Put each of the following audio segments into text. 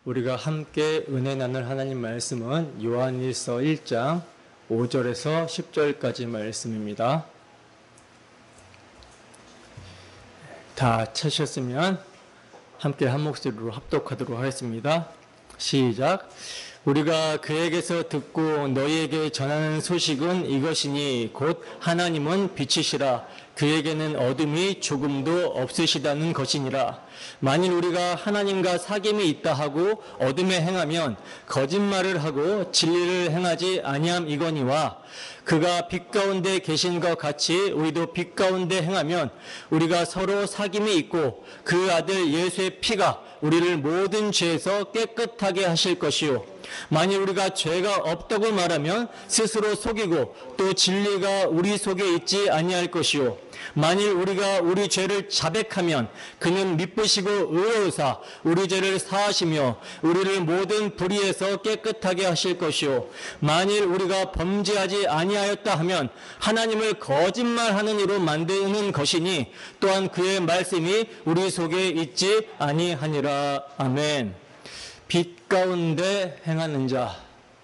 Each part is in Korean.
우리가 함께 은혜 나눌 하나님 말씀은 요한일서 1장 5절에서 10절까지 말씀입니다. 다 찾으셨으면 함께 한 목소리로 합독하도록 하겠습니다. 시작. 우리가 그에게서 듣고 너희에게 전하는 소식은 이것이니 곧 하나님은 빛이시라 그에게는 어둠이 조금도 없으시다는 것이니라. 만일 우리가 하나님과 사귐이 있다 하고 어둠에 행하면 거짓말을 하고 진리를 행하지 아니함이거니와 그가 빛 가운데 계신 것 같이 우리도 빛 가운데 행하면 우리가 서로 사귐이 있고 그 아들 예수의 피가 우리를 모든 죄에서 깨끗하게 하실 것이요 만일 우리가 죄가 없다고 말하면 스스로 속이고 또 진리가 우리 속에 있지 아니할 것이요 만일 우리가 우리 죄를 자백하면 그는 미쁘시고 의로우사 우리 죄를 사하시며 우리를 모든 불의에서 깨끗하게 하실 것이요 만일 우리가 범죄하지 아니하였다 하면 하나님을 거짓말하는 이로 만드는 것이니 또한 그의 말씀이 우리 속에 있지 아니하니라. 아멘. 빛 가운데 행하는 자,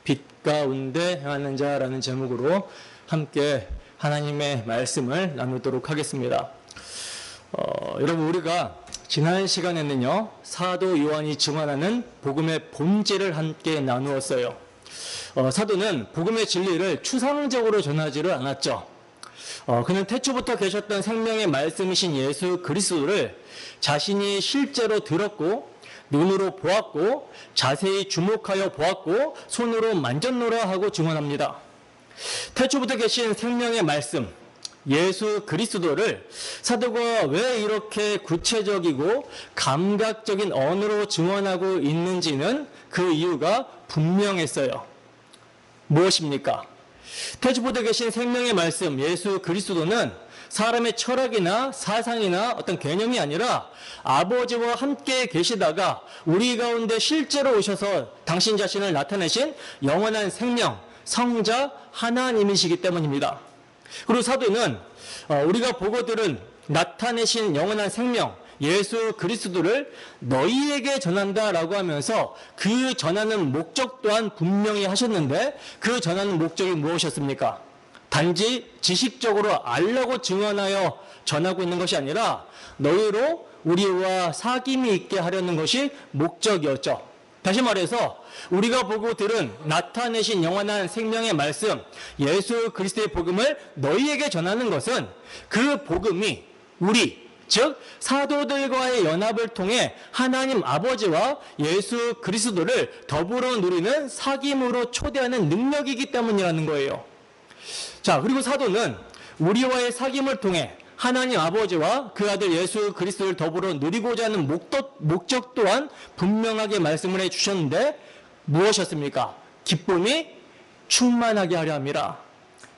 빛 가운데 행하는 자라는 제목으로 함께 하나님의 말씀을 나누도록 하겠습니다. 여러분, 우리가 지난 시간에는요, 사도 요한이 증언하는 복음의 본질을 함께 나누었어요. 사도는 복음의 진리를 추상적으로 전하지를 않았죠. 그는 태초부터 계셨던 생명의 말씀이신 예수 그리스도를 자신이 실제로 들었고 눈으로 보았고 자세히 주목하여 보았고 손으로 만졌노라 하고 증언합니다. 태초부터 계신 생명의 말씀 예수 그리스도를 사도가 왜 이렇게 구체적이고 감각적인 언어로 증언하고 있는지는 그 이유가 분명했어요. 무엇입니까? 태초부터 계신 생명의 말씀 예수 그리스도는 사람의 철학이나 사상이나 어떤 개념이 아니라 아버지와 함께 계시다가 우리 가운데 실제로 오셔서 당신 자신을 나타내신 영원한 생명, 성자 하나님이시기 때문입니다. 그리고 사도는 우리가 보고 들은 나타내신 영원한 생명, 예수 그리스도를 너희에게 전한다라고 하면서 그 전하는 목적 또한 분명히 하셨는데 그 전하는 목적이 무엇이었습니까? 단지 지식적으로 알라고 증언하여 전하고 있는 것이 아니라 너희로 우리와 사귐이 있게 하려는 것이 목적이었죠. 다시 말해서 우리가 보고 들은 나타내신 영원한 생명의 말씀 예수 그리스도의 복음을 너희에게 전하는 것은 그 복음이 우리 즉 사도들과의 연합을 통해 하나님 아버지와 예수 그리스도를 더불어 누리는 사귐으로 초대하는 능력이기 때문이라는 거예요. 자, 그리고 사도는 우리와의 사귐을 통해 하나님 아버지와 그 아들 예수 그리스도를 더불어 누리고자 하는 목적 또한 분명하게 말씀을 해주셨는데 무엇이었습니까? 기쁨이 충만하게 하려 함이라.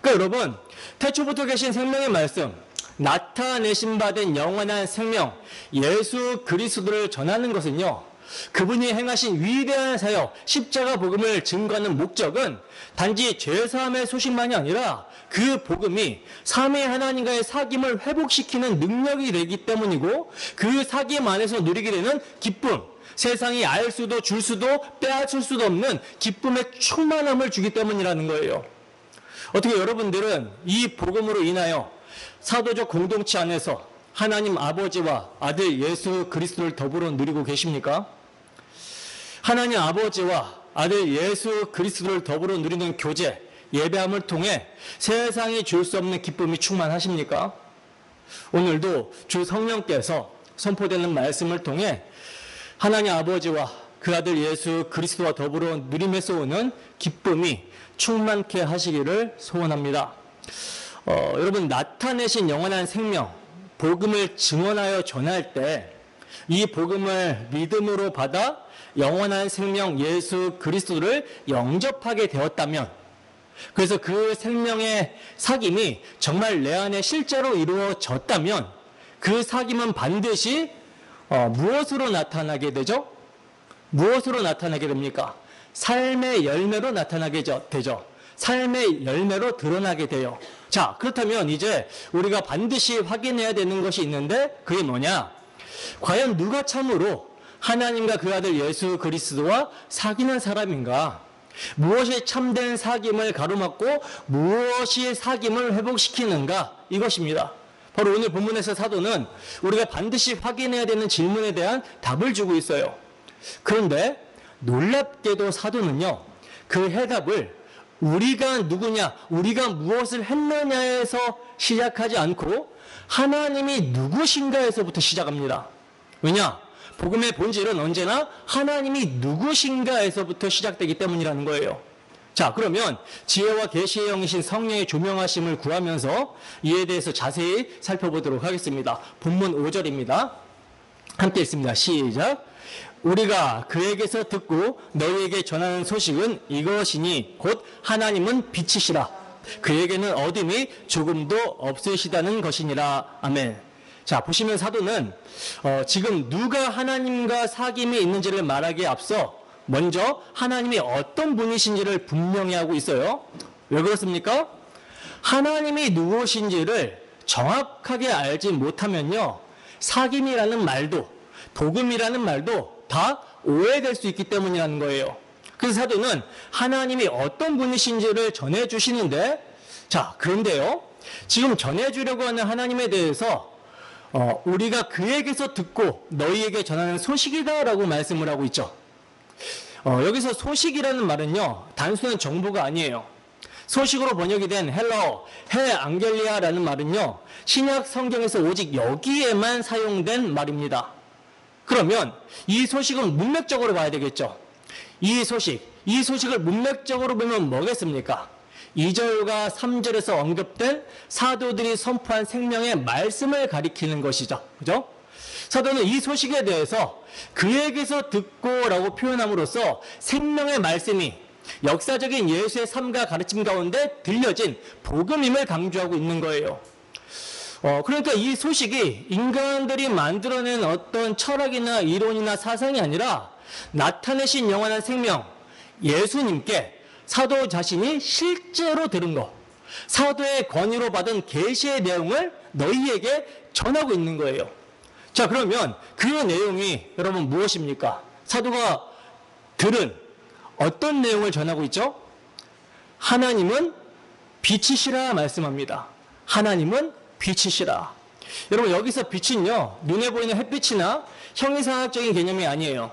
그러니까 여러분, 태초부터 계신 생명의 말씀, 나타내신 바 된 영원한 생명, 예수 그리스도를 전하는 것은요, 그분이 행하신 위대한 사역, 십자가 복음을 증거하는 목적은 단지 죄사함의 소식만이 아니라 그 복음이 삼위 하나님과의 사귐을 회복시키는 능력이 되기 때문이고 그 사귐 안에서 누리게 되는 기쁨, 세상이 알 수도 줄 수도 빼앗을 수도 없는 기쁨의 충만함을 주기 때문이라는 거예요. 어떻게 여러분들은 이 복음으로 인하여 사도적 공동체 안에서 하나님 아버지와 아들 예수 그리스도를 더불어 누리고 계십니까? 하나님 아버지와 아들 예수 그리스도를 더불어 누리는 교제, 예배함을 통해 세상이 줄 수 없는 기쁨이 충만하십니까? 오늘도 주 성령께서 선포되는 말씀을 통해 하나님 아버지와 그 아들 예수 그리스도와 더불어 누림에서 오는 기쁨이 충만케 하시기를 소원합니다. 여러분, 나타내신 영원한 생명, 복음을 증언하여 전할 때 이 복음을 믿음으로 받아 영원한 생명 예수 그리스도를 영접하게 되었다면, 그래서 그 생명의 사귐이 정말 내 안에 실제로 이루어졌다면 그 사귐은 반드시 무엇으로 나타나게 되죠? 무엇으로 나타나게 됩니까? 삶의 열매로 나타나게 되죠. 삶의 열매로 드러나게 돼요. 자, 그렇다면 이제 우리가 반드시 확인해야 되는 것이 있는데 그게 뭐냐? 과연 누가 참으로 하나님과 그 아들 예수 그리스도와 사귀는 사람인가? 무엇이 참된 사귐을 가로막고 무엇이 사귐을 회복시키는가? 이것입니다. 바로 오늘 본문에서 사도는 우리가 반드시 확인해야 되는 질문에 대한 답을 주고 있어요. 그런데 놀랍게도 사도는요, 그 해답을 우리가 누구냐, 우리가 무엇을 했느냐에서 시작하지 않고 하나님이 누구신가에서부터 시작합니다. 왜냐? 복음의 본질은 언제나 하나님이 누구신가에서부터 시작되기 때문이라는 거예요. 자, 그러면 지혜와 계시의 영이신 성령의 조명하심을 구하면서 이에 대해서 자세히 살펴보도록 하겠습니다. 본문 5절입니다. 함께 읽습니다. 시작. 우리가 그에게서 듣고 너희에게 전하는 소식은 이것이니 곧 하나님은 빛이시라. 그에게는 어둠이 조금도 없으시다는 것이니라. 아멘. 자, 보시면 사도는 지금 누가 하나님과 사귐이 있는지를 말하기에 앞서 먼저 하나님이 어떤 분이신지를 분명히 하고 있어요. 왜 그렇습니까? 하나님이 누구신지를 정확하게 알지 못하면요, 사귐이라는 말도 복음이라는 말도 다 오해될 수 있기 때문이라는 거예요. 그래서 사도는 하나님이 어떤 분이신지를 전해주시는데, 자, 그런데요, 지금 전해주려고 하는 하나님에 대해서 우리가 그에게서 듣고 너희에게 전하는 소식이다 라고 말씀을 하고 있죠. 여기서 소식이라는 말은요, 단순한 정보가 아니에요. 소식으로 번역이 된 헬라어 헤 앙겔리아라는 말은요, 신약 성경에서 오직 여기에만 사용된 말입니다. 그러면 이 소식은 문맥적으로 봐야 되겠죠. 이 소식을 문맥적으로 보면 뭐겠습니까? 2절과 3절에서 언급된 사도들이 선포한 생명의 말씀을 가리키는 것이죠. 그죠? 사도는 이 소식에 대해서 그에게서 듣고라고 표현함으로써 생명의 말씀이 역사적인 예수의 삶과 가르침 가운데 들려진 복음임을 강조하고 있는 거예요. 그러니까 이 소식이 인간들이 만들어낸 어떤 철학이나 이론이나 사상이 아니라 나타내신 영원한 생명, 예수님께 사도 자신이 실제로 들은 것, 사도의 권위로 받은 계시의 내용을 너희에게 전하고 있는 거예요. 자, 그러면 그 내용이 여러분 무엇입니까? 사도가 들은 어떤 내용을 전하고 있죠? 하나님은 빛이시라 말씀합니다. 하나님은 빛이시라. 여러분, 여기서 빛은요, 눈에 보이는 햇빛이나 형이상학적인 개념이 아니에요.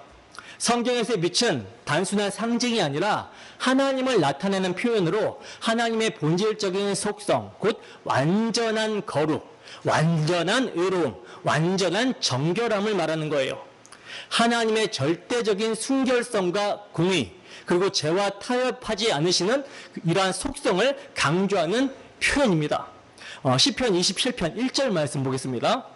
성경에서의 빛은 단순한 상징이 아니라 하나님을 나타내는 표현으로 하나님의 본질적인 속성, 곧 완전한 거룩, 완전한 의로움, 완전한 정결함을 말하는 거예요. 하나님의 절대적인 순결성과 공의, 그리고 죄와 타협하지 않으시는 이러한 속성을 강조하는 표현입니다. 시편 27편 1절 말씀 보겠습니다.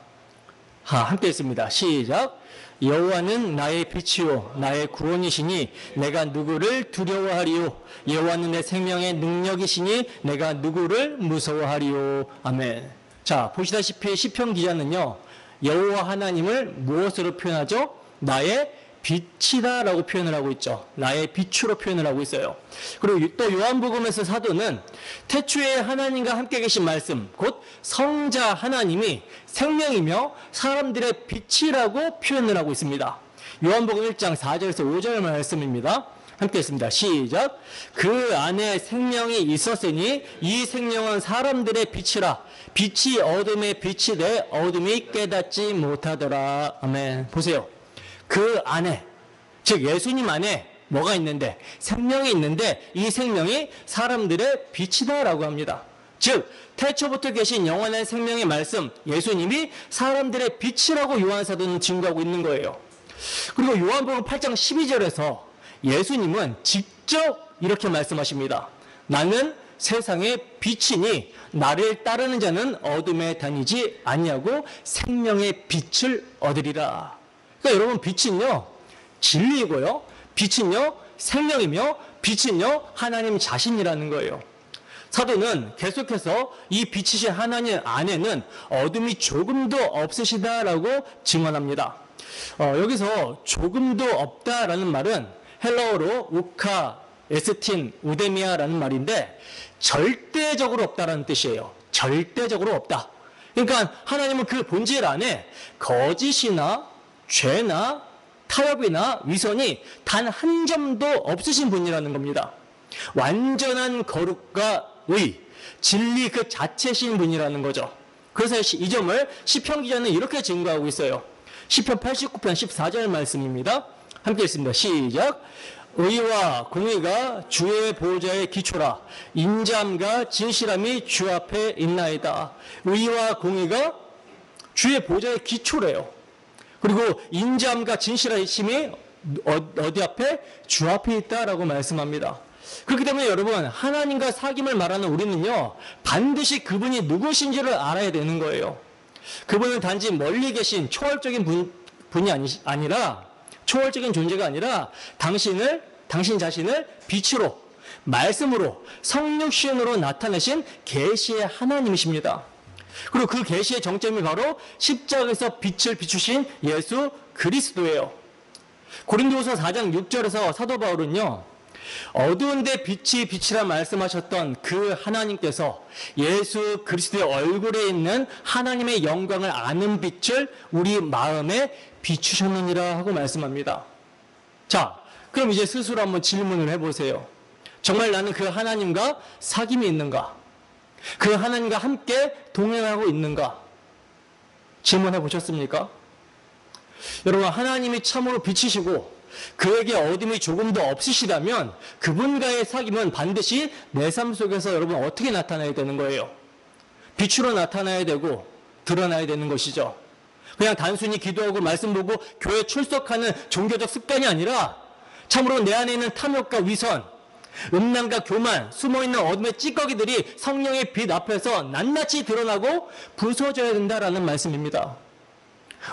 함께 읽습니다. 시작. 여호와는 나의 빛이요 나의 구원이시니 내가 누구를 두려워하리요. 여호와는 내 생명의 능력이시니 내가 누구를 무서워하리요. 아멘. 자, 보시다시피 시편 기자는요, 여호와 하나님을 무엇으로 표현하죠? 나의 빛이다라고 표현을 하고 있죠. 나의 빛으로 표현을 하고 있어요. 그리고 또 요한복음에서 사도는 태초에 하나님과 함께 계신 말씀, 곧 성자 하나님이 생명이며 사람들의 빛이라고 표현을 하고 있습니다. 요한복음 1장 4절에서 5절 말씀입니다. 함께 했습니다. 시작. 그 안에 생명이 있었으니 이 생명은 사람들의 빛이라. 빛이 어둠의 빛이 돼 어둠이 깨닫지 못하더라. 아멘. 보세요. 그 안에, 즉 예수님 안에 뭐가 있는데? 생명이 있는데 이 생명이 사람들의 빛이다라고 합니다. 즉 태초부터 계신 영원한 생명의 말씀, 예수님이 사람들의 빛이라고 요한사도는 증거하고 있는 거예요. 그리고 요한복음 8장 12절에서 예수님은 직접 이렇게 말씀하십니다. 나는 세상의 빛이니 나를 따르는 자는 어둠에 다니지 아니하고 생명의 빛을 얻으리라. 그러니까 여러분, 빛은요 진리이고요, 빛은요 생명이며, 빛은요 하나님 자신이라는 거예요. 사도는 계속해서 이 빛이신 하나님 안에는 어둠이 조금도 없으시다라고 증언합니다. 여기서 조금도 없다라는 말은 헬라어로 우카, 에스틴, 우데미아라는 말인데 절대적으로 없다라는 뜻이에요. 절대적으로 없다. 그러니까 하나님은 그 본질 안에 거짓이나 죄나 타협이나 위선이 단 한 점도 없으신 분이라는 겁니다. 완전한 거룩과 의, 진리 그 자체신 분이라는 거죠. 그래서 이 점을 시편 기자는 이렇게 증거하고 있어요. 시편 89편 14절 말씀입니다. 함께 읽습니다. 시작. 의와 공의가 주의 보호자의 기초라. 인자함과 진실함이 주 앞에 있나이다. 의와 공의가 주의 보호자의 기초래요. 그리고 인자함과 진실함이 어디 앞에? 주 앞에 있다라고 말씀합니다. 그렇기 때문에 여러분, 하나님과 사귐을 말하는 우리는요, 반드시 그분이 누구신지를 알아야 되는 거예요. 그분은 단지 멀리 계신 초월적인 분이 아니라, 초월적인 존재가 아니라 당신 자신을 빛으로, 말씀으로, 성육신으로 나타내신 계시의 하나님이십니다. 그리고 그 계시의 정점이 바로 십자가에서 빛을 비추신 예수 그리스도예요. 고린도후서 4장 6절에서 사도 바울은요, 어두운데 빛이 빛이라 말씀하셨던 그 하나님께서 예수 그리스도의 얼굴에 있는 하나님의 영광을 아는 빛을 우리 마음에 비추셨느니라 하고 말씀합니다. 자, 그럼 이제 스스로 한번 질문을 해보세요. 정말 나는 그 하나님과 사귐이 있는가? 그 하나님과 함께 동행하고 있는가? 질문해 보셨습니까? 여러분, 하나님이 참으로 빛이시고 그에게 어둠이 조금도 없으시다면 그분과의 사귐은 반드시 내 삶 속에서 여러분 어떻게 나타나야 되는 거예요? 빛으로 나타나야 되고 드러나야 되는 것이죠. 그냥 단순히 기도하고 말씀 보고 교회 출석하는 종교적 습관이 아니라 참으로 내 안에 있는 탐욕과 위선, 음란과 교만, 숨어있는 어둠의 찌꺼기들이 성령의 빛 앞에서 낱낱이 드러나고 부서져야 된다라는 말씀입니다.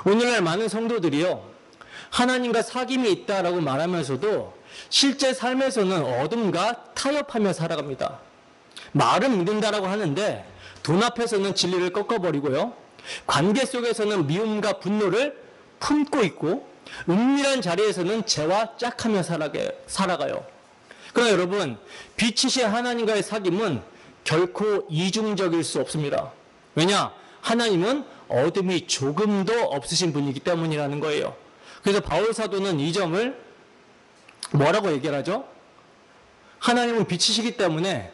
오늘날 많은 성도들이요, 하나님과 사귐이 있다라고 말하면서도 실제 삶에서는 어둠과 타협하며 살아갑니다. 말은 믿는다라고 하는데 돈 앞에서는 진리를 꺾어버리고요, 관계 속에서는 미움과 분노를 품고 있고 은밀한 자리에서는 죄와 짝하며 살아가요. 그러나 여러분, 빛이신 하나님과의 사귐은 결코 이중적일 수 없습니다. 왜냐? 하나님은 어둠이 조금도 없으신 분이기 때문이라는 거예요. 그래서 바울 사도는 이 점을 뭐라고 얘기를 하죠? 하나님은 빛이시기 때문에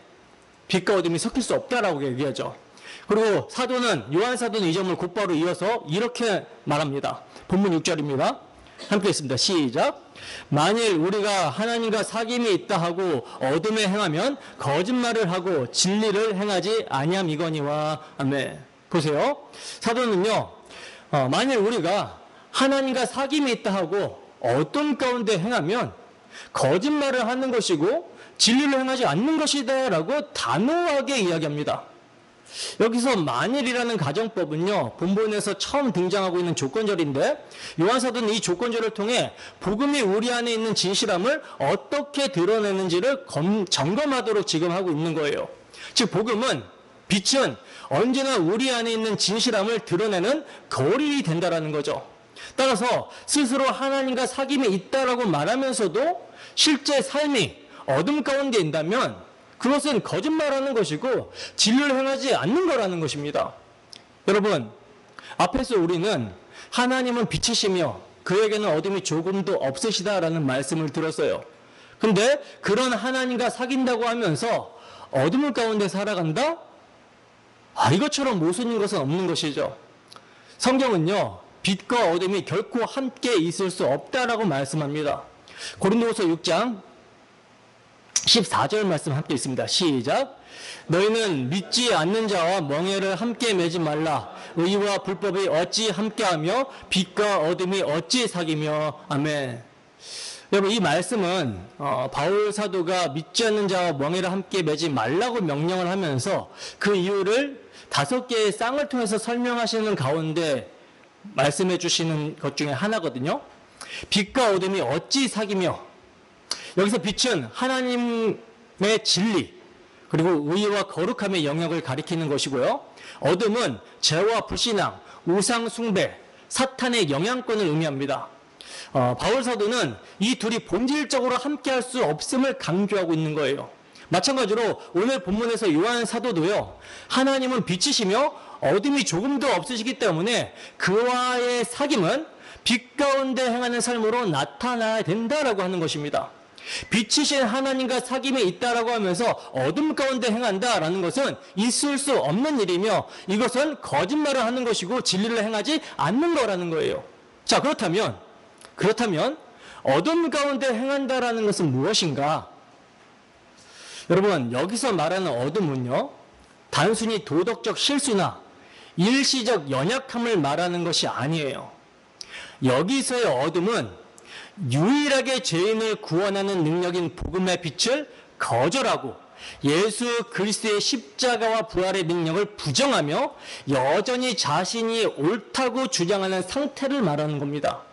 빛과 어둠이 섞일 수 없다라고 얘기하죠. 그리고 요한 사도는 이 점을 곧바로 이어서 이렇게 말합니다. 본문 6절입니다. 함께 읽습니다. 시작. 만일 우리가 하나님과 사귐이 있다 하고 어둠에 행하면 거짓말을 하고 진리를 행하지 아니함이거니와. 아멘. 보세요. 사도는요, 만일 우리가 하나님과 사귐이 있다 하고 어둠 가운데 행하면 거짓말을 하는 것이고 진리를 행하지 않는 것이다 라고 단호하게 이야기합니다. 여기서 만일이라는 가정법은요, 본문에서 처음 등장하고 있는 조건절인데 요한사도는 이 조건절을 통해 복음이 우리 안에 있는 진실함을 어떻게 드러내는지를 점검하도록 지금 하고 있는 거예요. 즉 복음은, 빛은 언제나 우리 안에 있는 진실함을 드러내는 거울이 된다라는 거죠. 따라서 스스로 하나님과 사귐이 있다라고 말하면서도 실제 삶이 어둠 가운데 있다면 그것은 거짓말하는 것이고 진리를 행하지 않는 거라는 것입니다. 여러분, 앞에서 우리는 하나님은 빛이시며 그에게는 어둠이 조금도 없으시다라는 말씀을 들었어요. 근데 그런 하나님과 사귄다고 하면서 어둠 가운데 살아간다? 이것처럼 모순인 것은 없는 것이죠. 성경은요, 빛과 어둠이 결코 함께 있을 수 없다라고 말씀합니다. 고린도후서 6장 14절 말씀 함께 있습니다. 시작. 너희는 믿지 않는 자와 멍에를 함께 매지 말라. 의와 불법이 어찌 함께하며 빛과 어둠이 어찌 사귀며. 아멘. 여러분, 이 말씀은 바울 사도가 믿지 않는 자와 멍에를 함께 매지 말라고 명령을 하면서 그 이유를 5개의 쌍을 통해서 설명하시는 가운데 말씀해 주시는 것 중에 하나거든요. 빛과 어둠이 어찌 사귀며. 여기서 빛은 하나님의 진리, 그리고 의와 거룩함의 영역을 가리키는 것이고요. 어둠은 죄와 불신앙, 우상 숭배, 사탄의 영향권을 의미합니다. 바울 사도는 이 둘이 본질적으로 함께할 수 없음을 강조하고 있는 거예요. 마찬가지로 오늘 본문에서 요한 사도도요, 하나님은 빛이시며 어둠이 조금도 없으시기 때문에 그와의 사귐은 빛 가운데 행하는 삶으로 나타나야 된다라고 하는 것입니다. 빛이신 하나님과 사귐에 있다라고 하면서 어둠 가운데 행한다라는 것은 있을 수 없는 일이며 이것은 거짓말을 하는 것이고 진리를 행하지 않는 거라는 거예요. 자, 그렇다면 어둠 가운데 행한다라는 것은 무엇인가? 여러분, 여기서 말하는 어둠은요, 단순히 도덕적 실수나 일시적 연약함을 말하는 것이 아니에요. 여기서의 어둠은 유일하게 죄인을 구원하는 능력인 복음의 빛을 거절하고 예수 그리스도의 십자가와 부활의 능력을 부정하며 여전히 자신이 옳다고 주장하는 상태를 말하는 겁니다.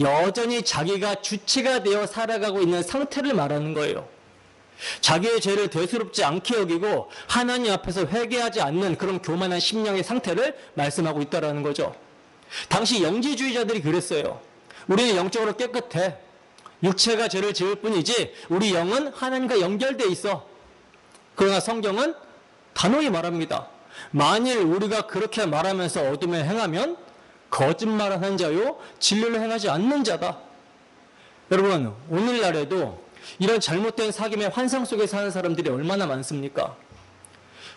여전히 자기가 주체가 되어 살아가고 있는 상태를 말하는 거예요. 자기의 죄를 대수롭지 않게 여기고 하나님 앞에서 회개하지 않는 그런 교만한 심령의 상태를 말씀하고 있다는 거죠. 당시 영지주의자들이 그랬어요. 우리는 영적으로 깨끗해. 육체가 죄를 지을 뿐이지 우리 영은 하나님과 연결돼 있어. 그러나 성경은 단호히 말합니다. 만일 우리가 그렇게 말하면서 어둠에 행하면 거짓말하는 자요 진리를 행하지 않는 자다. 여러분, 오늘날에도 이런 잘못된 사귐의 환상 속에 사는 사람들이 얼마나 많습니까?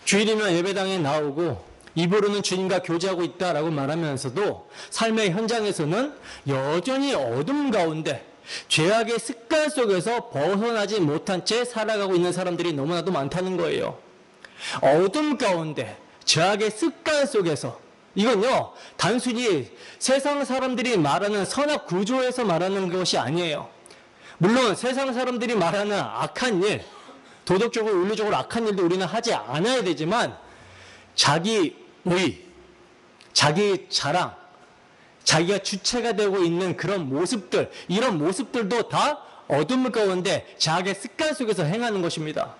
주일이면 예배당에 나오고 입으로는 주님과 교제하고 있다라고 말하면서도 삶의 현장에서는 여전히 어둠 가운데 죄악의 습관 속에서 벗어나지 못한 채 살아가고 있는 사람들이 너무나도 많다는 거예요. 어둠 가운데 죄악의 습관 속에서, 이건요 단순히 세상 사람들이 말하는 선악 구조에서 말하는 것이 아니에요. 물론 세상 사람들이 말하는 악한 일, 도덕적으로 윤리적으로 악한 일도 우리는 하지 않아야 되지만 자기 의, 자기 자랑, 자기가 주체가 되고 있는 그런 모습들, 이런 모습들도 다 어둠 가운데 자기의 습관 속에서 행하는 것입니다.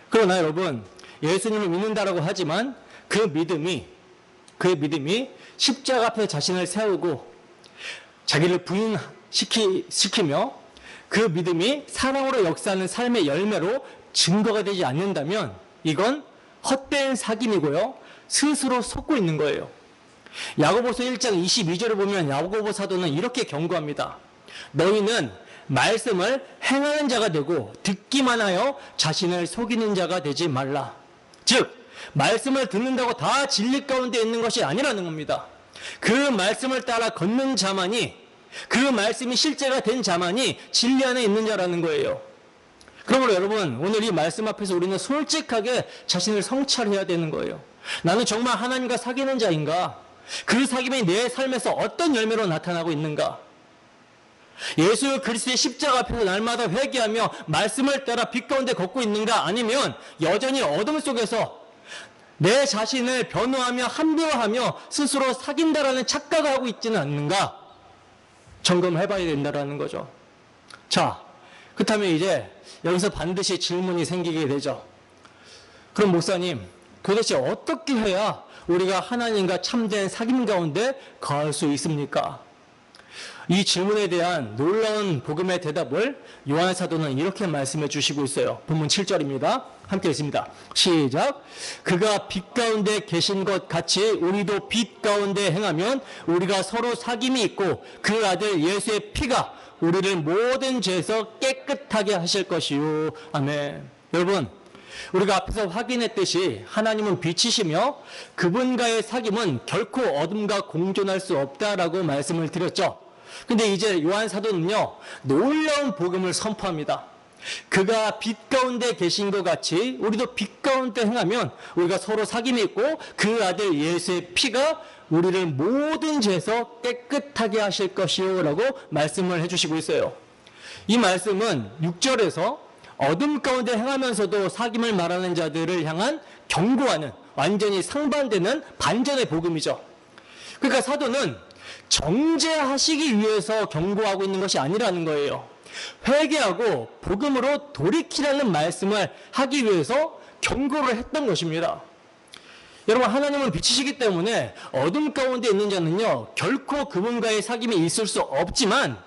그러나 여러분, 예수님을 믿는다라고 하지만 그 믿음이 십자가 앞에 자신을 세우고 자기를 부인시키며 그 믿음이 사랑으로 역사하는 삶의 열매로 증거가 되지 않는다면 이건 헛된 사귐이고요, 스스로 속고 있는 거예요. 야고보서 1장 22절을 보면 야고보 사도는 이렇게 경고합니다. 너희는 말씀을 행하는 자가 되고 듣기만 하여 자신을 속이는 자가 되지 말라. 즉 말씀을 듣는다고 다 진리 가운데 있는 것이 아니라는 겁니다. 그 말씀을 따라 걷는 자만이, 그 말씀이 실제가 된 자만이 진리 안에 있는 자라는 거예요. 그러므로 여러분, 오늘 이 말씀 앞에서 우리는 솔직하게 자신을 성찰해야 되는 거예요. 나는 정말 하나님과 사귀는 자인가? 그 사귐이 내 삶에서 어떤 열매로 나타나고 있는가? 예수 그리스도의 십자가 앞에서 날마다 회개하며 말씀을 따라 빛 가운데 걷고 있는가? 아니면 여전히 어둠 속에서 내 자신을 변호하며 합리화하며 스스로 사귄다라는 착각을 하고 있지는 않는가? 점검해봐야 된다는 거죠. 자, 그렇다면 이제 여기서 반드시 질문이 생기게 되죠. 그럼 목사님, 도대체 어떻게 해야 우리가 하나님과 참된 사귐 가운데 거할 수 있습니까? 이 질문에 대한 놀라운 복음의 대답을 요한 사도는 이렇게 말씀해 주시고 있어요. 본문 7절입니다. 함께 읽습니다. 시작. 그가 빛 가운데 계신 것 같이 우리도 빛 가운데 행하면 우리가 서로 사귐이 있고 그 아들 예수의 피가 우리를 모든 죄에서 깨끗하게 하실 것이요. 아멘. 여러분, 우리가 앞에서 확인했듯이 하나님은 빛이시며 그분과의 사귐은 결코 어둠과 공존할 수 없다라고 말씀을 드렸죠. 근데 이제 요한 사도는요, 놀라운 복음을 선포합니다. 그가 빛 가운데 계신 것 같이 우리도 빛 가운데 행하면 우리가 서로 사귐이 있고 그 아들 예수의 피가 우리를 모든 죄에서 깨끗하게 하실 것이요 라고 말씀을 해주시고 있어요. 이 말씀은 6절에서 어둠 가운데 행하면서도 사귐을 말하는 자들을 향한 경고하는, 완전히 상반되는 반전의 복음이죠. 그러니까 사도는 정죄하시기 위해서 경고하고 있는 것이 아니라는 거예요. 회개하고 복음으로 돌이키라는 말씀을 하기 위해서 경고를 했던 것입니다. 여러분, 하나님은 빛이시기 때문에 어둠 가운데 있는 자는요, 결코 그분과의 사귐이 있을 수 없지만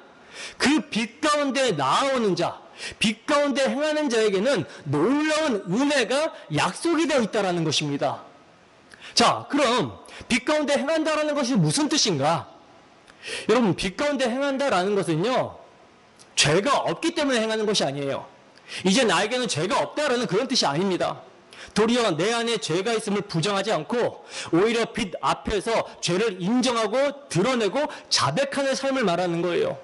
그 빛 가운데 나아오는 자, 빛 가운데 행하는 자에게는 놀라운 은혜가 약속이 되어 있다는 것입니다. 자, 그럼 빛 가운데 행한다라는 것이 무슨 뜻인가? 여러분, 빛 가운데 행한다라는 것은요, 죄가 없기 때문에 행하는 것이 아니에요. 이제 나에게는 죄가 없다라는 그런 뜻이 아닙니다. 도리어 내 안에 죄가 있음을 부정하지 않고 오히려 빛 앞에서 죄를 인정하고 드러내고 자백하는 삶을 말하는 거예요.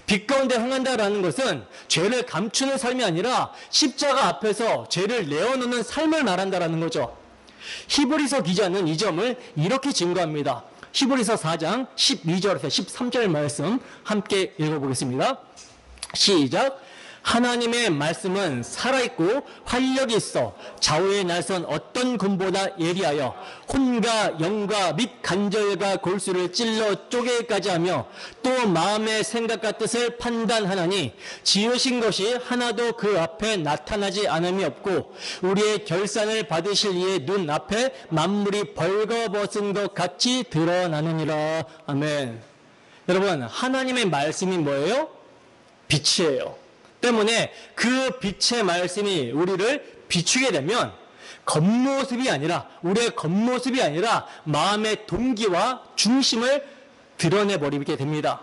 빛 가운데 행한다라는 것은 죄를 감추는 삶이 아니라 십자가 앞에서 죄를 내어놓는 삶을 말한다라는 거죠. 히브리서 기자는 이 점을 이렇게 증거합니다. 히브리서 4장 12절에서 13절 말씀 함께 읽어보겠습니다. 시작. 하나님의 말씀은 살아있고 활력이 있어 좌우에 날선 어떤 검보다 예리하여 혼과 영과 및 간절과 골수를 찔러 쪼개기까지 하며 또 마음의 생각과 뜻을 판단하나니 지으신 것이 하나도 그 앞에 나타나지 않음이 없고 우리의 결산을 받으실 이의 눈 앞에 만물이 벌거벗은 것 같이 드러나느니라. 아멘. 여러분, 하나님의 말씀이 뭐예요? 빛이에요. 때문에 그 빛의 말씀이 우리를 비추게 되면 겉모습이 아니라, 우리의 겉모습이 아니라 마음의 동기와 중심을 드러내버리게 됩니다.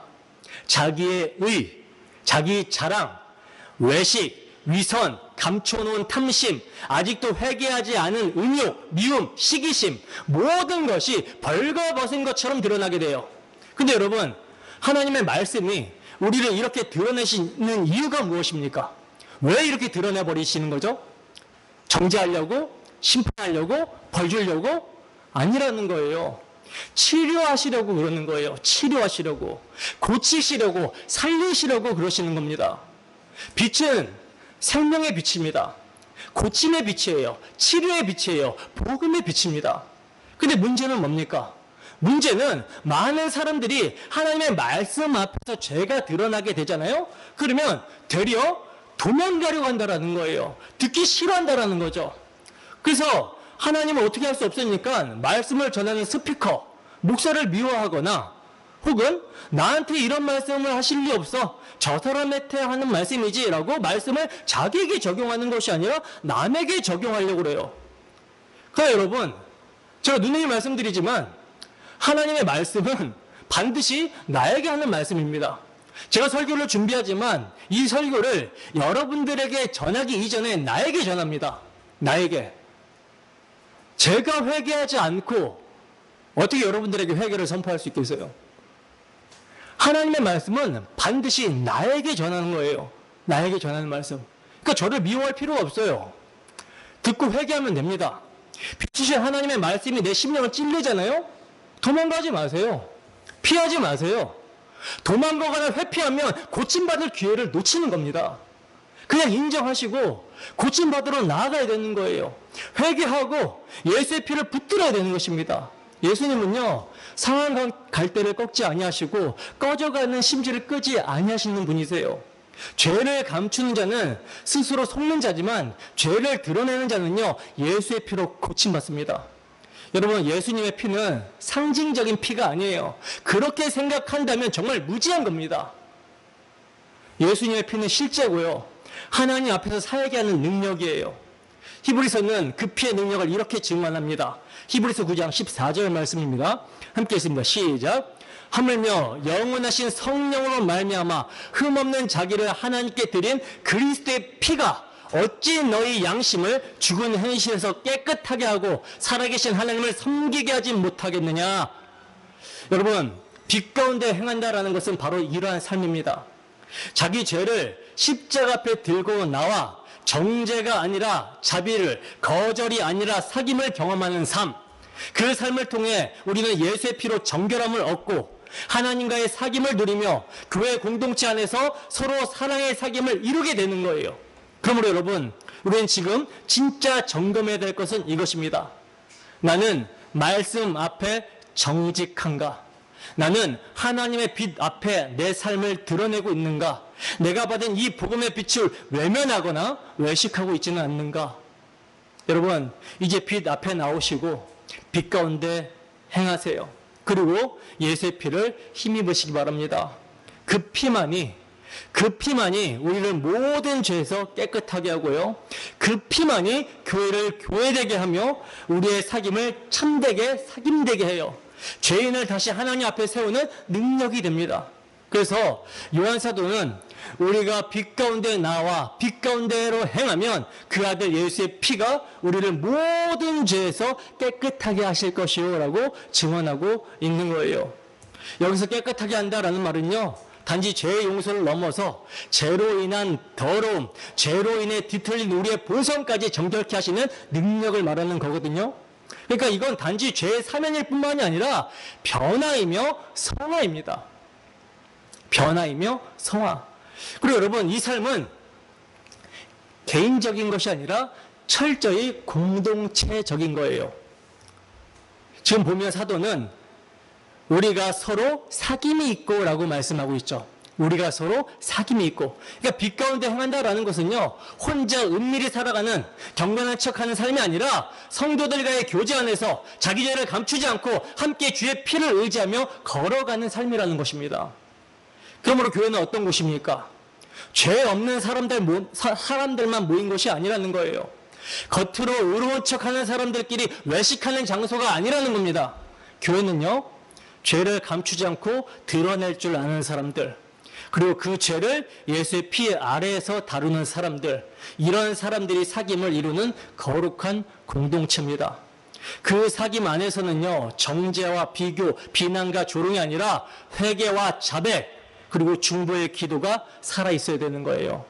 자기의 의, 자기 자랑, 외식, 위선, 감춰놓은 탐심, 아직도 회개하지 않은 음욕, 미움, 시기심, 모든 것이 벌거벗은 것처럼 드러나게 돼요. 근데 여러분, 하나님의 말씀이 우리를 이렇게 드러내시는 이유가 무엇입니까? 왜 이렇게 드러내버리시는 거죠? 정죄하려고? 심판하려고? 벌 주려고? 아니라는 거예요. 치료하시려고 그러는 거예요. 치료하시려고. 고치시려고, 살리시려고 그러시는 겁니다. 빛은 생명의 빛입니다. 고침의 빛이에요. 치료의 빛이에요. 복음의 빛입니다. 근데 문제는 뭡니까? 문제는 많은 사람들이 하나님의 말씀 앞에서 죄가 드러나게 되잖아요. 그러면 되려 도망가려고 한다라는 거예요. 듣기 싫어한다라는 거죠. 그래서 하나님은 어떻게 할 수 없으니까 말씀을 전하는 스피커, 목사를 미워하거나 혹은 나한테 이런 말씀을 하실 리 없어, 저 사람한테 하는 말씀이지 라고 말씀을 자기에게 적용하는 것이 아니라 남에게 적용하려고 그래요. 그러니까 여러분, 제가 누누이 말씀드리지만 하나님의 말씀은 반드시 나에게 하는 말씀입니다. 제가 설교를 준비하지만 이 설교를 여러분들에게 전하기 이전에 나에게 전합니다. 나에게. 제가 회개하지 않고 어떻게 여러분들에게 회개를 선포할 수 있겠어요? 하나님의 말씀은 반드시 나에게 전하는 거예요. 나에게 전하는 말씀. 그러니까 저를 미워할 필요가 없어요. 듣고 회개하면 됩니다. 빛이신 하나님의 말씀이 내 심령을 찔리잖아요? 도망가지 마세요. 피하지 마세요. 도망가거나 회피하면 고침받을 기회를 놓치는 겁니다. 그냥 인정하시고 고침받으러 나아가야 되는 거예요. 회개하고 예수의 피를 붙들어야 되는 것입니다. 예수님은요, 상한 갈대를 꺾지 아니하시고 꺼져가는 심지를 끄지 아니하시는 분이세요. 죄를 감추는 자는 스스로 속는 자지만 죄를 드러내는 자는요, 예수의 피로 고침받습니다. 여러분, 예수님의 피는 상징적인 피가 아니에요. 그렇게 생각한다면 정말 무지한 겁니다. 예수님의 피는 실제고요, 하나님 앞에서 살게 하는 능력이에요. 히브리서는 그 피의 능력을 이렇게 증언합니다. 히브리서 9장 14절 말씀입니다. 함께 읽습니다. 시작. 하물며 영원하신 성령으로 말미암아 흠없는 자기를 하나님께 드린 그리스도의 피가 어찌 너희 양심을 죽은 현실에서 깨끗하게 하고 살아계신 하나님을 섬기게 하지 못하겠느냐. 여러분, 빛 가운데 행한다라는 것은 바로 이러한 삶입니다. 자기 죄를 십자가 앞에 들고 나와 정죄가 아니라 자비를, 거절이 아니라 사귐을 경험하는 삶, 그 삶을 통해 우리는 예수의 피로 정결함을 얻고 하나님과의 사귐을 누리며 교회 공동체 안에서 서로 사랑의 사귐을 이루게 되는 거예요. 그러므로 여러분, 우리는 지금 진짜 점검해야 될 것은 이것입니다. 나는 말씀 앞에 정직한가? 나는 하나님의 빛 앞에 내 삶을 드러내고 있는가? 내가 받은 이 복음의 빛을 외면하거나 외식하고 있지는 않는가? 여러분, 이제 빛 앞에 나오시고 빛 가운데 행하세요. 그리고 예수의 피를 힘입으시기 바랍니다. 그 피만이 우리를 모든 죄에서 깨끗하게 하고요, 그 피만이 교회를 교회되게 하며 우리의 사귐을 참되게 사귐되게 해요. 죄인을 다시 하나님 앞에 세우는 능력이 됩니다. 그래서 요한 사도는 우리가 빛 가운데 나와 빛 가운데로 행하면 그 아들 예수의 피가 우리를 모든 죄에서 깨끗하게 하실 것이요 라고 증언하고 있는 거예요. 여기서 깨끗하게 한다라는 말은요, 단지 죄의 용서를 넘어서 죄로 인한 더러움, 죄로 인해 뒤틀린 우리의 본성까지 정결케 하시는 능력을 말하는 거거든요. 그러니까 이건 단지 죄의 사면일 뿐만이 아니라 변화이며 성화입니다. 변화이며 성화. 그리고 여러분, 이 삶은 개인적인 것이 아니라 철저히 공동체적인 거예요. 지금 보면 사도는 우리가 서로 사귐이 있고 라고 말씀하고 있죠. 우리가 서로 사귐이 있고. 그러니까 빛 가운데 행한다라는 것은요, 혼자 은밀히 살아가는 경건한 척하는 삶이 아니라 성도들과의 교제 안에서 자기 죄를 감추지 않고 함께 주의 피를 의지하며 걸어가는 삶이라는 것입니다. 그러므로 교회는 어떤 곳입니까? 죄 없는 사람들만 모인 곳이 아니라는 거예요. 겉으로 의로운 척하는 사람들끼리 외식하는 장소가 아니라는 겁니다. 교회는요, 죄를 감추지 않고 드러낼 줄 아는 사람들, 그리고 그 죄를 예수의 피 아래에서 다루는 사람들, 이런 사람들이 사귐을 이루는 거룩한 공동체입니다. 그 사귐 안에서는요, 정죄와 비교, 비난과 조롱이 아니라 회개와 자백, 그리고 중보의 기도가 살아있어야 되는 거예요.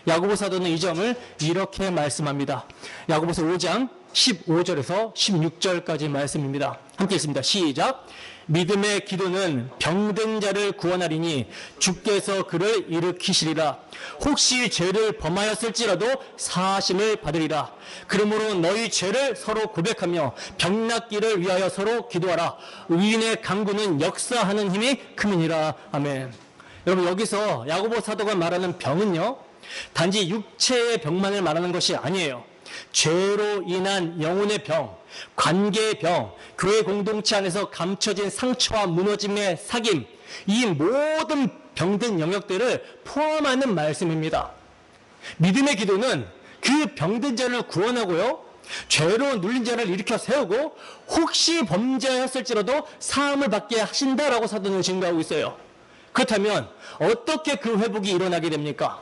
야고보 사도는 이 점을 이렇게 말씀합니다. 야고보서 5장 15절에서 16절까지 말씀입니다. 함께 읽습니다. 시작. 믿음의 기도는 병든 자를 구원하리니 주께서 그를 일으키시리라. 혹시 죄를 범하였을지라도 사하심을 받으리라. 그러므로 너희 죄를 서로 고백하며 병 낫기를 위하여 서로 기도하라. 의인의 강구는 역사하는 힘이 큼이니라. 아멘. 여러분, 여기서 야고보 사도가 말하는 병은요, 단지 육체의 병만을 말하는 것이 아니에요. 죄로 인한 영혼의 병, 관계의 병, 교회 공동체 안에서 감춰진 상처와 무너짐의 사귐, 이 모든 병든 영역들을 포함하는 말씀입니다. 믿음의 기도는 그 병든 자를 구원하고요, 죄로 눌린 자를 일으켜 세우고 혹시 범죄하였을지라도 사함을 받게 하신다라고 사도는 증거하고 있어요. 그렇다면 어떻게 그 회복이 일어나게 됩니까?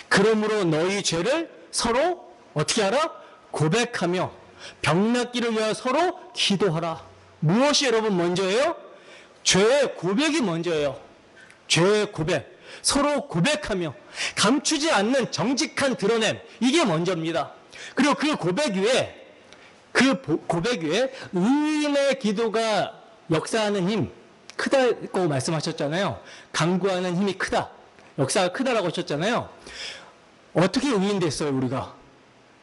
그러므로 너희 죄를 서로 어떻게 하라? 고백하며 병 낫기를 위하여 서로 기도하라. 무엇이 여러분 먼저예요? 죄의 고백이 먼저예요. 죄의 고백. 서로 고백하며 감추지 않는 정직한 드러냄, 이게 먼저입니다. 그리고 그 고백 위에 의인의 기도가 역사하는 힘, 크다고 말씀하셨잖아요. 간구하는 힘이 크다. 역사가 크다라고 하셨잖아요. 어떻게 의인됐어요, 우리가?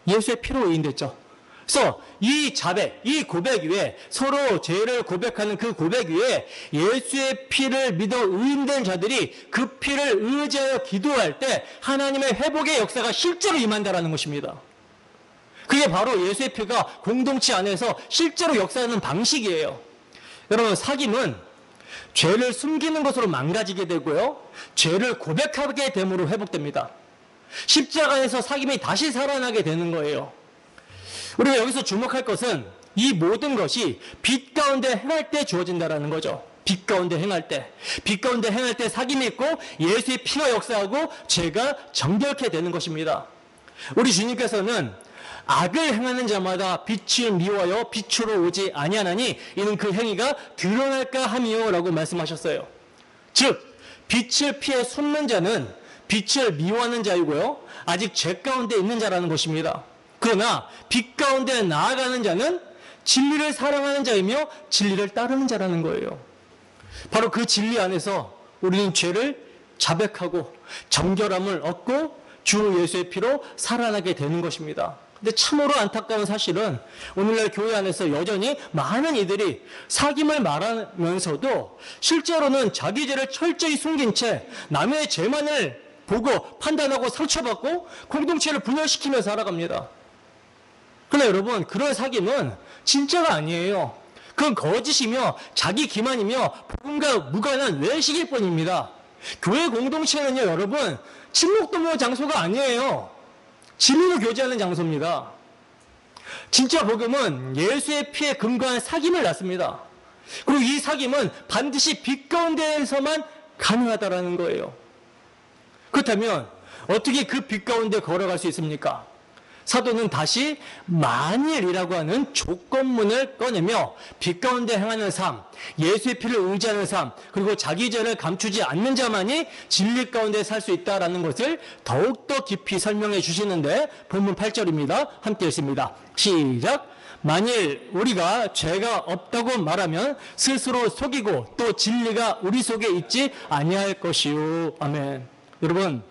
예수의 피로 의인됐죠. 그래서 이 자백, 이 고백 위에, 서로 죄를 고백하는 그 고백 위에 예수의 피를 믿어 의인된 자들이 그 피를 의지하여 기도할 때 하나님의 회복의 역사가 실제로 임한다라는 것입니다. 그게 바로 예수의 피가 공동체 안에서 실제로 역사하는 방식이에요. 여러분, 사귐은 죄를 숨기는 것으로 망가지게 되고요, 죄를 고백하게 됨으로 회복됩니다. 십자가에서 사귐이 다시 살아나게 되는 거예요. 우리가 여기서 주목할 것은 이 모든 것이 빛 가운데 행할 때 주어진다는 거죠. 빛 가운데 행할 때. 빛 가운데 행할 때 사귐이 있고 예수의 피가 역사하고 죄가 정결케 되는 것입니다. 우리 주님께서는 악을 행하는 자마다 빛을 미워하여 빛으로 오지 아니하나니 이는 그 행위가 드러날까 함이요 라고 말씀하셨어요. 즉 빛을 피해 숨는 자는 빛을 미워하는 자이고요, 아직 죄 가운데 있는 자라는 것입니다. 그러나 빛 가운데 나아가는 자는 진리를 사랑하는 자이며 진리를 따르는 자라는 거예요. 바로 그 진리 안에서 우리는 죄를 자백하고 정결함을 얻고 주 예수의 피로 살아나게 되는 것입니다. 근데 참으로 안타까운 사실은 오늘날 교회 안에서 여전히 많은 이들이 사귐을 말하면서도 실제로는 자기 죄를 철저히 숨긴 채 남의 죄만을 보고 판단하고 상처받고 공동체를 분열시키며 살아갑니다. 그러나 여러분, 그런 사귐은 진짜가 아니에요. 그건 거짓이며 자기 기만이며 복음과 무관한 외식일 뿐입니다. 교회 공동체는요, 여러분, 친목도모 장소가 아니에요. 진리로 교제하는 장소입니다. 진짜 복음은 예수의 피에 근거한 사귐을 낳습니다. 그리고 이 사귐은 반드시 빛 가운데에서만 가능하다라는 거예요. 그렇다면 어떻게 그 빛 가운데 걸어갈 수 있습니까? 사도는 다시 만일이라고 하는 조건문을 꺼내며 빛 가운데 행하는 삶, 예수의 피를 의지하는 삶, 그리고 자기 죄를 감추지 않는 자만이 진리 가운데 살 수 있다라는 것을 더욱더 깊이 설명해 주시는데 본문 8절입니다. 함께 읽습니다. 시작! 만일 우리가 죄가 없다고 말하면 스스로 속이고 또 진리가 우리 속에 있지 아니할 것이요. 아멘. 여러분,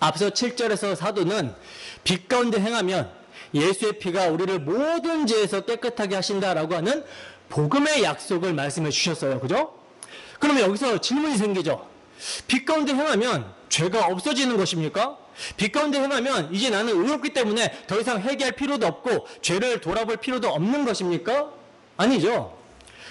앞서 7절에서 사도는 빛 가운데 행하면 예수의 피가 우리를 모든 죄에서 깨끗하게 하신다라고 하는 복음의 약속을 말씀해 주셨어요. 그죠? 그러면 여기서 질문이 생기죠. 빛 가운데 행하면 죄가 없어지는 것입니까? 빛 가운데 행하면 이제 나는 의롭기 때문에 더 이상 회개할 필요도 없고 죄를 돌아볼 필요도 없는 것입니까? 아니죠.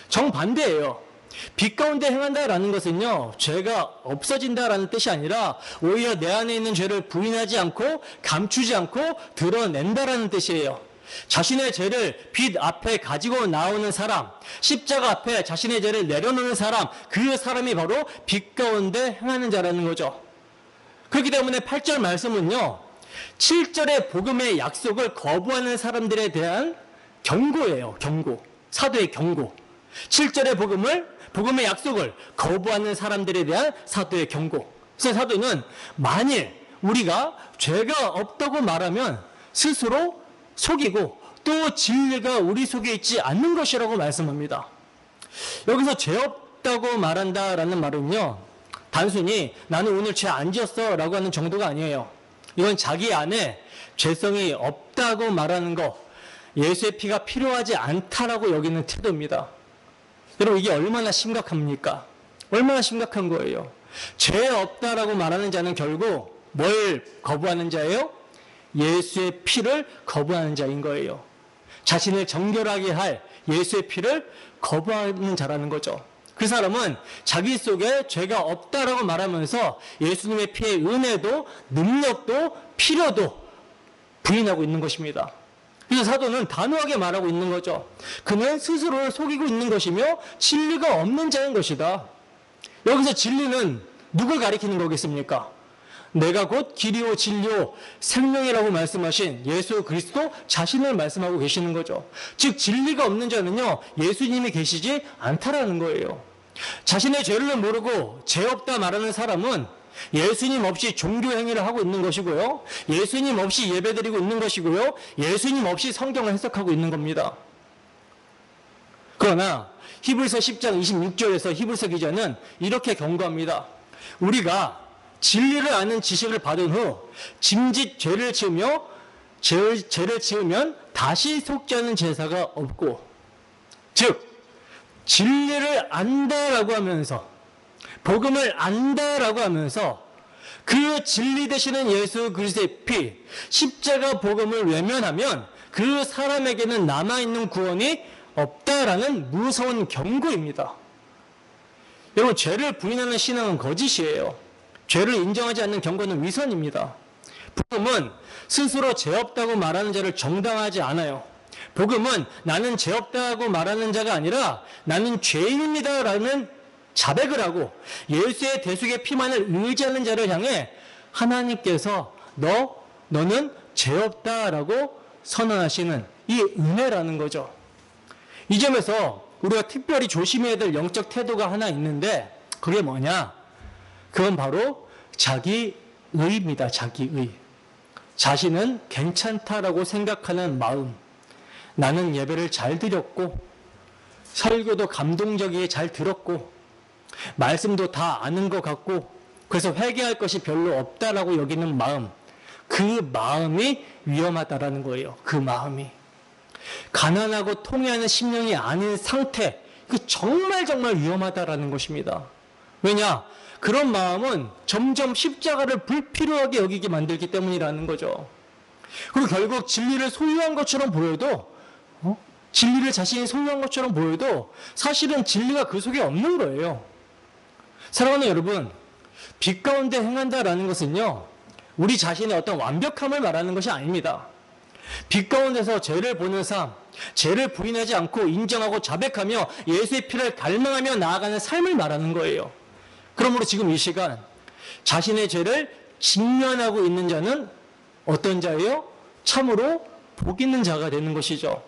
정반대예요. 빛 가운데 행한다라는 것은요, 죄가 없어진다라는 뜻이 아니라 오히려 내 안에 있는 죄를 부인하지 않고 감추지 않고 드러낸다라는 뜻이에요. 자신의 죄를 빛 앞에 가지고 나오는 사람, 십자가 앞에 자신의 죄를 내려놓는 사람, 그 사람이 바로 빛 가운데 행하는 자라는 거죠. 그렇기 때문에 8절 말씀은요, 7절의 복음의 약속을 거부하는 사람들에 대한 경고예요. 경고. 사도의 경고. 7절의 복음의 약속을 거부하는 사람들에 대한 사도의 경고. 그래서 사도는 만일 우리가 죄가 없다고 말하면 스스로 속이고 또 진리가 우리 속에 있지 않는 것이라고 말씀합니다. 여기서 죄 없다고 말한다라는 말은요, 단순히 나는 오늘 죄 안 지었어 라고 하는 정도가 아니에요. 이건 자기 안에 죄성이 없다고 말하는 거, 예수의 피가 필요하지 않다라고 여기는 태도입니다. 여러분, 이게 얼마나 심각합니까? 얼마나 심각한 거예요. 죄 없다라고 말하는 자는 결국 뭘 거부하는 자예요? 예수의 피를 거부하는 자인 거예요. 자신을 정결하게 할 예수의 피를 거부하는 자라는 거죠. 그 사람은 자기 속에 죄가 없다라고 말하면서 예수님의 피의 은혜도 능력도 필요도 부인하고 있는 것입니다. 그래서 사도는 단호하게 말하고 있는 거죠. 그는 스스로를 속이고 있는 것이며 진리가 없는 자인 것이다. 여기서 진리는 누굴 가리키는 거겠습니까? 내가 곧 길이요 진리요 생명이라고 말씀하신 예수 그리스도 자신을 말씀하고 계시는 거죠. 즉 진리가 없는 자는요, 예수님이 계시지 않다라는 거예요. 자신의 죄를 모르고 죄 없다 말하는 사람은 예수님 없이 종교 행위를 하고 있는 것이고요, 예수님 없이 예배드리고 있는 것이고요, 예수님 없이 성경을 해석하고 있는 겁니다. 그러나 히브리서 10장 26절에서 히브리서 기자는 이렇게 경고합니다. 우리가 진리를 아는 지식을 받은 후 짐짓 죄를 지으면 다시 속지 않은 제사가 없고, 즉 진리를 안다라고 하면서, 복음을 안다라고 하면서 그 진리 되시는 예수 그리스도의 피, 십자가 복음을 외면하면 그 사람에게는 남아있는 구원이 없다라는 무서운 경고입니다. 여러분, 죄를 부인하는 신앙은 거짓이에요. 죄를 인정하지 않는 경고는 위선입니다. 복음은 스스로 죄 없다고 말하는 자를 정당하지 않아요. 복음은 나는 죄 없다고 말하는 자가 아니라 나는 죄인입니다라는 자백을 하고 예수의 대속의 피만을 의지하는 자를 향해 하나님께서 너는 죄 없다라고 선언하시는 이 은혜라는 거죠. 이 점에서 우리가 특별히 조심해야 될 영적 태도가 하나 있는데, 그게 뭐냐? 그건 바로 자기의입니다. 자기의. 자신은 괜찮다라고 생각하는 마음. 나는 예배를 잘 드렸고, 설교도 감동적이게 잘 들었고, 말씀도 다 아는 것 같고, 그래서 회개할 것이 별로 없다라고 여기는 마음. 그 마음이 위험하다라는 거예요. 그 마음이. 가난하고 통해하는 심령이 아닌 상태, 그 정말 위험하다라는 것입니다. 왜냐? 그런 마음은 점점 십자가를 불필요하게 여기게 만들기 때문이라는 거죠. 그리고 결국 진리를 소유한 것처럼 보여도, 진리를 자신이 소유한 것처럼 보여도 사실은 진리가 그 속에 없는 거예요. 사랑하는 여러분, 빛 가운데 행한다라는 것은요, 우리 자신의 어떤 완벽함을 말하는 것이 아닙니다. 빛 가운데서 죄를 보는 삶, 죄를 부인하지 않고 인정하고 자백하며 예수의 피를 갈망하며 나아가는 삶을 말하는 거예요. 그러므로 지금 이 시간 자신의 죄를 직면하고 있는 자는 어떤 자예요? 참으로 복 있는 자가 되는 것이죠.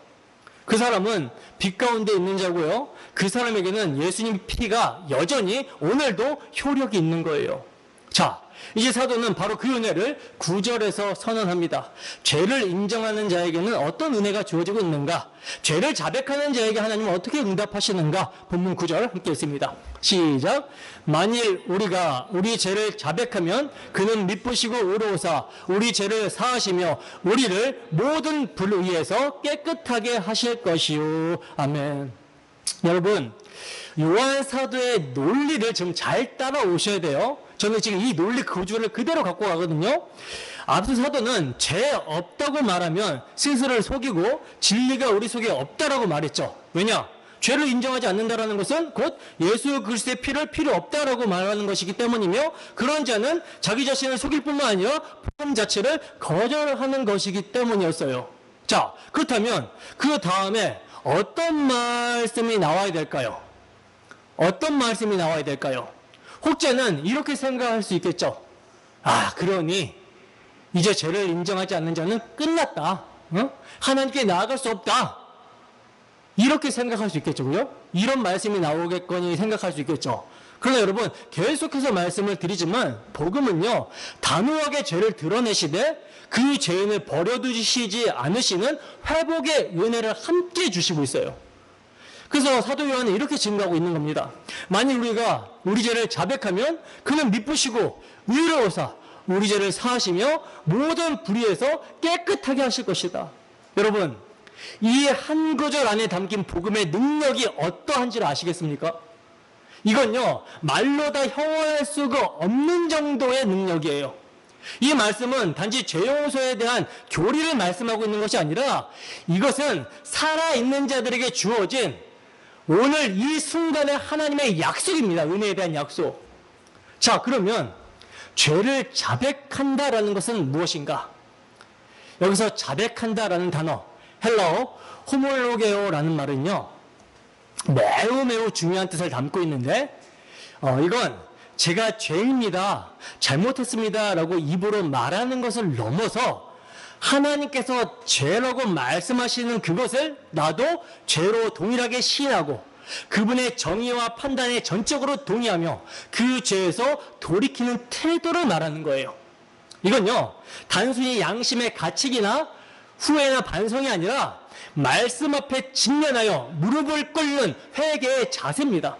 그 사람은 빛 가운데 있는 자고요. 그 사람에게는 예수님 피가 여전히 오늘도 효력이 있는 거예요. 자, 이제 사도는 바로 그 은혜를 9절에서 선언합니다. 죄를 인정하는 자에게는 어떤 은혜가 주어지고 있는가? 죄를 자백하는 자에게 하나님은 어떻게 응답하시는가? 본문 9절 함께 읽습니다. 시작. 만일 우리가 우리 죄를 자백하면 그는 미쁘시고 의로우사 우리 죄를 사하시며 우리를 모든 불의에서 깨끗하게 하실 것이요. 아멘. 여러분, 요한 사도의 논리를 좀 잘 따라오셔야 돼요. 저는 지금 이 논리 구조를 그대로 갖고 가거든요. 앞서 사도는 죄 없다고 말하면 스스로를 속이고 진리가 우리 속에 없다라고 말했죠. 왜냐? 죄를 인정하지 않는다라는 것은 곧 예수 그리스도의 피를 필요 없다라고 말하는 것이기 때문이며 그런 자는 자기 자신을 속일 뿐만 아니라 복음 자체를 거절하는 것이기 때문이었어요. 자, 그렇다면 그 다음에 어떤 말씀이 나와야 될까요? 어떤 말씀이 나와야 될까요? 혹자는 이렇게 생각할 수 있겠죠. 아, 그러니 이제 죄를 인정하지 않는 자는 끝났다. 하나님께 나아갈 수 없다. 이렇게 생각할 수 있겠죠. 이런 말씀이 나오겠거니 생각할 수 있겠죠. 그러나 여러분, 계속해서 말씀을 드리지만 복음은요, 단호하게 죄를 드러내시되 그 죄인을 버려두시지 않으시는 회복의 은혜를 함께 주시고 있어요. 그래서 사도 요한은 이렇게 증거하고 있는 겁니다. 만일 우리가 우리 죄를 자백하면 그는 미쁘시고 의로우사 우리 죄를 사하시며 모든 불의에서 깨끗하게 하실 것이다. 여러분, 이 한 구절 안에 담긴 복음의 능력이 어떠한지를 아시겠습니까? 이건요, 말로 다 형언할 수가 없는 정도의 능력이에요. 이 말씀은 단지 죄 용서에 대한 교리를 말씀하고 있는 것이 아니라 이것은 살아있는 자들에게 주어진 오늘 이 순간의 하나님의 약속입니다. 은혜에 대한 약속. 자, 그러면 죄를 자백한다라는 것은 무엇인가? 여기서 자백한다라는 단어, 헬라어 호몰로게오라는 말은요, 매우 중요한 뜻을 담고 있는데 이건 제가 죄입니다, 잘못했습니다 라고 입으로 말하는 것을 넘어서 하나님께서 죄라고 말씀하시는 그것을 나도 죄로 동일하게 시인하고 그분의 정의와 판단에 전적으로 동의하며 그 죄에서 돌이키는 태도를 말하는 거예요. 이건요, 단순히 양심의 가책이나 후회나 반성이 아니라 말씀 앞에 직면하여 무릎을 꿇는 회개의 자세입니다.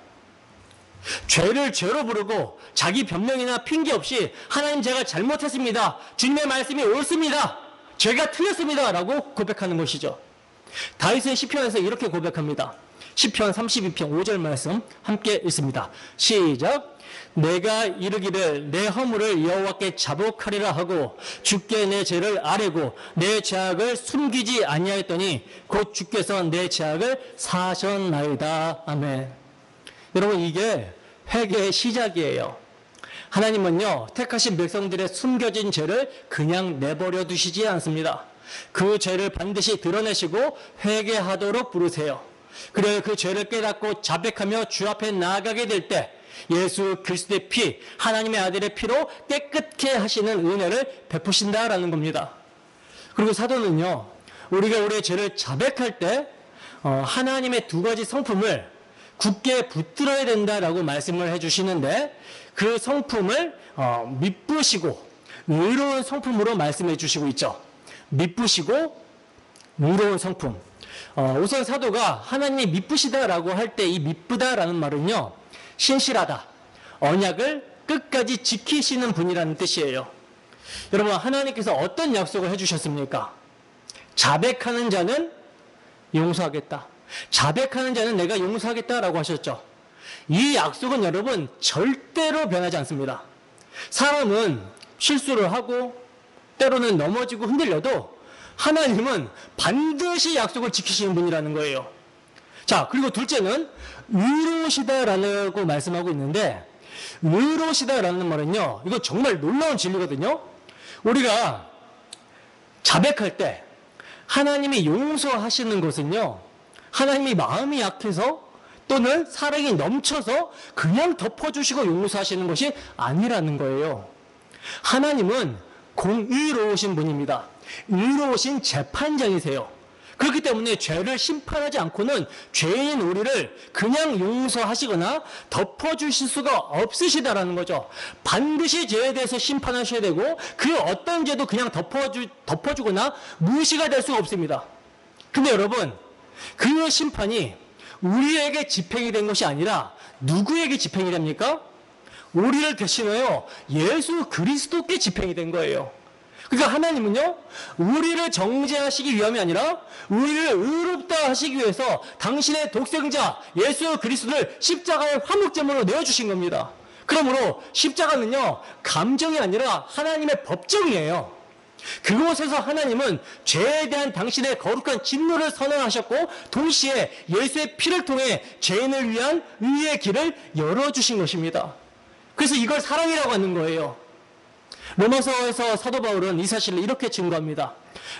죄를 죄로 부르고 자기 변명이나 핑계 없이 하나님 제가 잘못했습니다, 주님의 말씀이 옳습니다, 죄가 틀렸습니다 라고 고백하는 것이죠. 다윗은 시편에서 이렇게 고백합니다. 시편 32편 5절 말씀 함께 읽습니다. 시작. 내가 이르기를 내 허물을 여호와께 자복하리라 하고 주께 내 죄를 아뢰고 내 죄악을 숨기지 아니하였더니 곧 주께서 내 죄악을 사하셨나이다. 아멘. 여러분, 이게 회개의 시작이에요. 하나님은요, 택하신 백성들의 숨겨진 죄를 그냥 내버려 두시지 않습니다. 그 죄를 반드시 드러내시고 회개하도록 부르세요. 그래 그 죄를 깨닫고 자백하며 주 앞에 나아가게 될 때 예수 그리스도의 피, 하나님의 아들의 피로 깨끗게 하시는 은혜를 베푸신다라는 겁니다. 그리고 사도는요, 우리가 우리의 죄를 자백할 때 하나님의 두 가지 성품을 굳게 붙들어야 된다라고 말씀을 해주시는데 그 성품을 미쁘시고 의로운 성품으로 말씀해 주시고 있죠. 미쁘시고 의로운 성품. 우선 사도가 하나님이 미쁘시다라고 할 때 이 미쁘다라는 말은요, 신실하다, 언약을 끝까지 지키시는 분이라는 뜻이에요. 여러분, 하나님께서 어떤 약속을 해주셨습니까? 자백하는 자는 용서하겠다, 자백하는 자는 내가 용서하겠다라고 하셨죠. 이 약속은 여러분 절대로 변하지 않습니다. 사람은 실수를 하고 때로는 넘어지고 흔들려도 하나님은 반드시 약속을 지키시는 분이라는 거예요. 자, 그리고 둘째는 의로우시다라고 말씀하고 있는데, 의로우시다라는 말은요, 이거 정말 놀라운 진리거든요. 우리가 자백할 때 하나님이 용서하시는 것은요, 하나님이 마음이 약해서 또는 사랑이 넘쳐서 그냥 덮어주시고 용서하시는 것이 아니라는 거예요. 하나님은 공의로우신 분입니다. 의로우신 재판장이세요. 그렇기 때문에 죄를 심판하지 않고는 죄인 우리를 그냥 용서하시거나 덮어주실 수가 없으시다라는 거죠. 반드시 죄에 대해서 심판하셔야 되고 그 어떤 죄도 그냥 덮어주거나 무시가 될 수가 없습니다. 근데 여러분, 그 심판이 우리에게 집행이 된 것이 아니라 누구에게 집행이 됩니까? 우리를 대신하여 예수 그리스도께 집행이 된 거예요. 그러니까 하나님은요, 우리를 정죄하시기 위함이 아니라 우리를 의롭다 하시기 위해서 당신의 독생자 예수 그리스도를 십자가의 화목제물로 내어주신 겁니다. 그러므로 십자가는요, 감정이 아니라 하나님의 법정이에요. 그곳에서 하나님은 죄에 대한 당신의 거룩한 진노를 선언하셨고 동시에 예수의 피를 통해 죄인을 위한 의의 길을 열어주신 것입니다. 그래서 이걸 사랑이라고 하는 거예요. 로마서에서 사도 바울은 이 사실을 이렇게 증거합니다.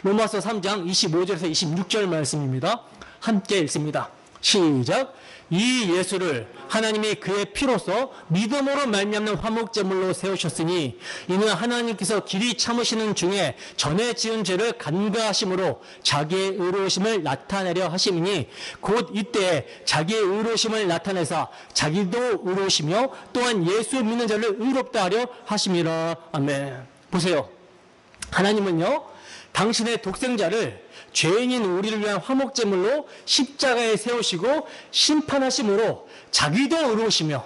로마서 3장 25절에서 26절 말씀입니다. 함께 읽습니다. 시작. 이 예수를 하나님이 그의 피로써 믿음으로 말미암는 화목제물로 세우셨으니 이는 하나님께서 길이 참으시는 중에 전에 지은 죄를 간과하심으로 자기의 의로우심을 나타내려 하심이니 곧 이때 자기의 의로우심을 나타내사 자기도 의로우시며 또한 예수 믿는 자를 의롭다 하려 하심이라. 아멘. 보세요. 하나님은요, 당신의 독생자를 죄인인 우리를 위한 화목제물로 십자가에 세우시고 심판하심으로 자기도 의로우시며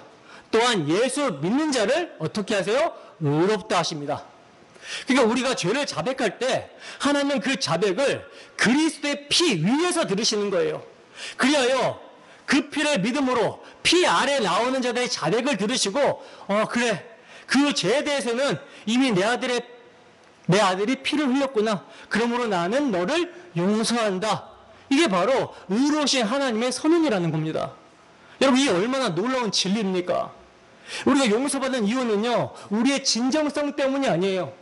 또한 예수 믿는 자를 어떻게 하세요? 의롭다 하십니다. 그러니까 우리가 죄를 자백할 때 하나님은 그 자백을 그리스도의 피 위에서 들으시는 거예요. 그리하여 그 피를 믿음으로 피 아래 나오는 자들의 자백을 들으시고 그래, 그 죄에 대해서는 이미 내 아들이 피를 흘렸구나. 그러므로 나는 너를 용서한다. 이게 바로 의로우신 하나님의 선언이라는 겁니다. 여러분, 이게 얼마나 놀라운 진리입니까? 우리가 용서받는 이유는요, 우리의 진정성 때문이 아니에요.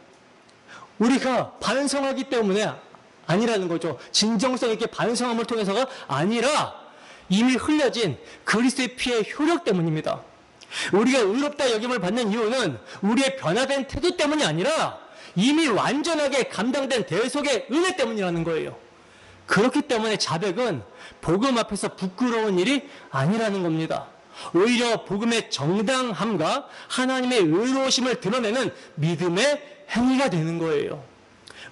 우리가 반성하기 때문에 아니라는 거죠. 진정성 있게 반성함을 통해서가 아니라 이미 흘려진 그리스도의 피의 효력 때문입니다. 우리가 의롭다 여김을 받는 이유는 우리의 변화된 태도 때문이 아니라 이미 완전하게 감당된 대속의 은혜 때문이라는 거예요. 그렇기 때문에 자백은 복음 앞에서 부끄러운 일이 아니라는 겁니다. 오히려 복음의 정당함과 하나님의 의로우심을 드러내는 믿음의 행위가 되는 거예요.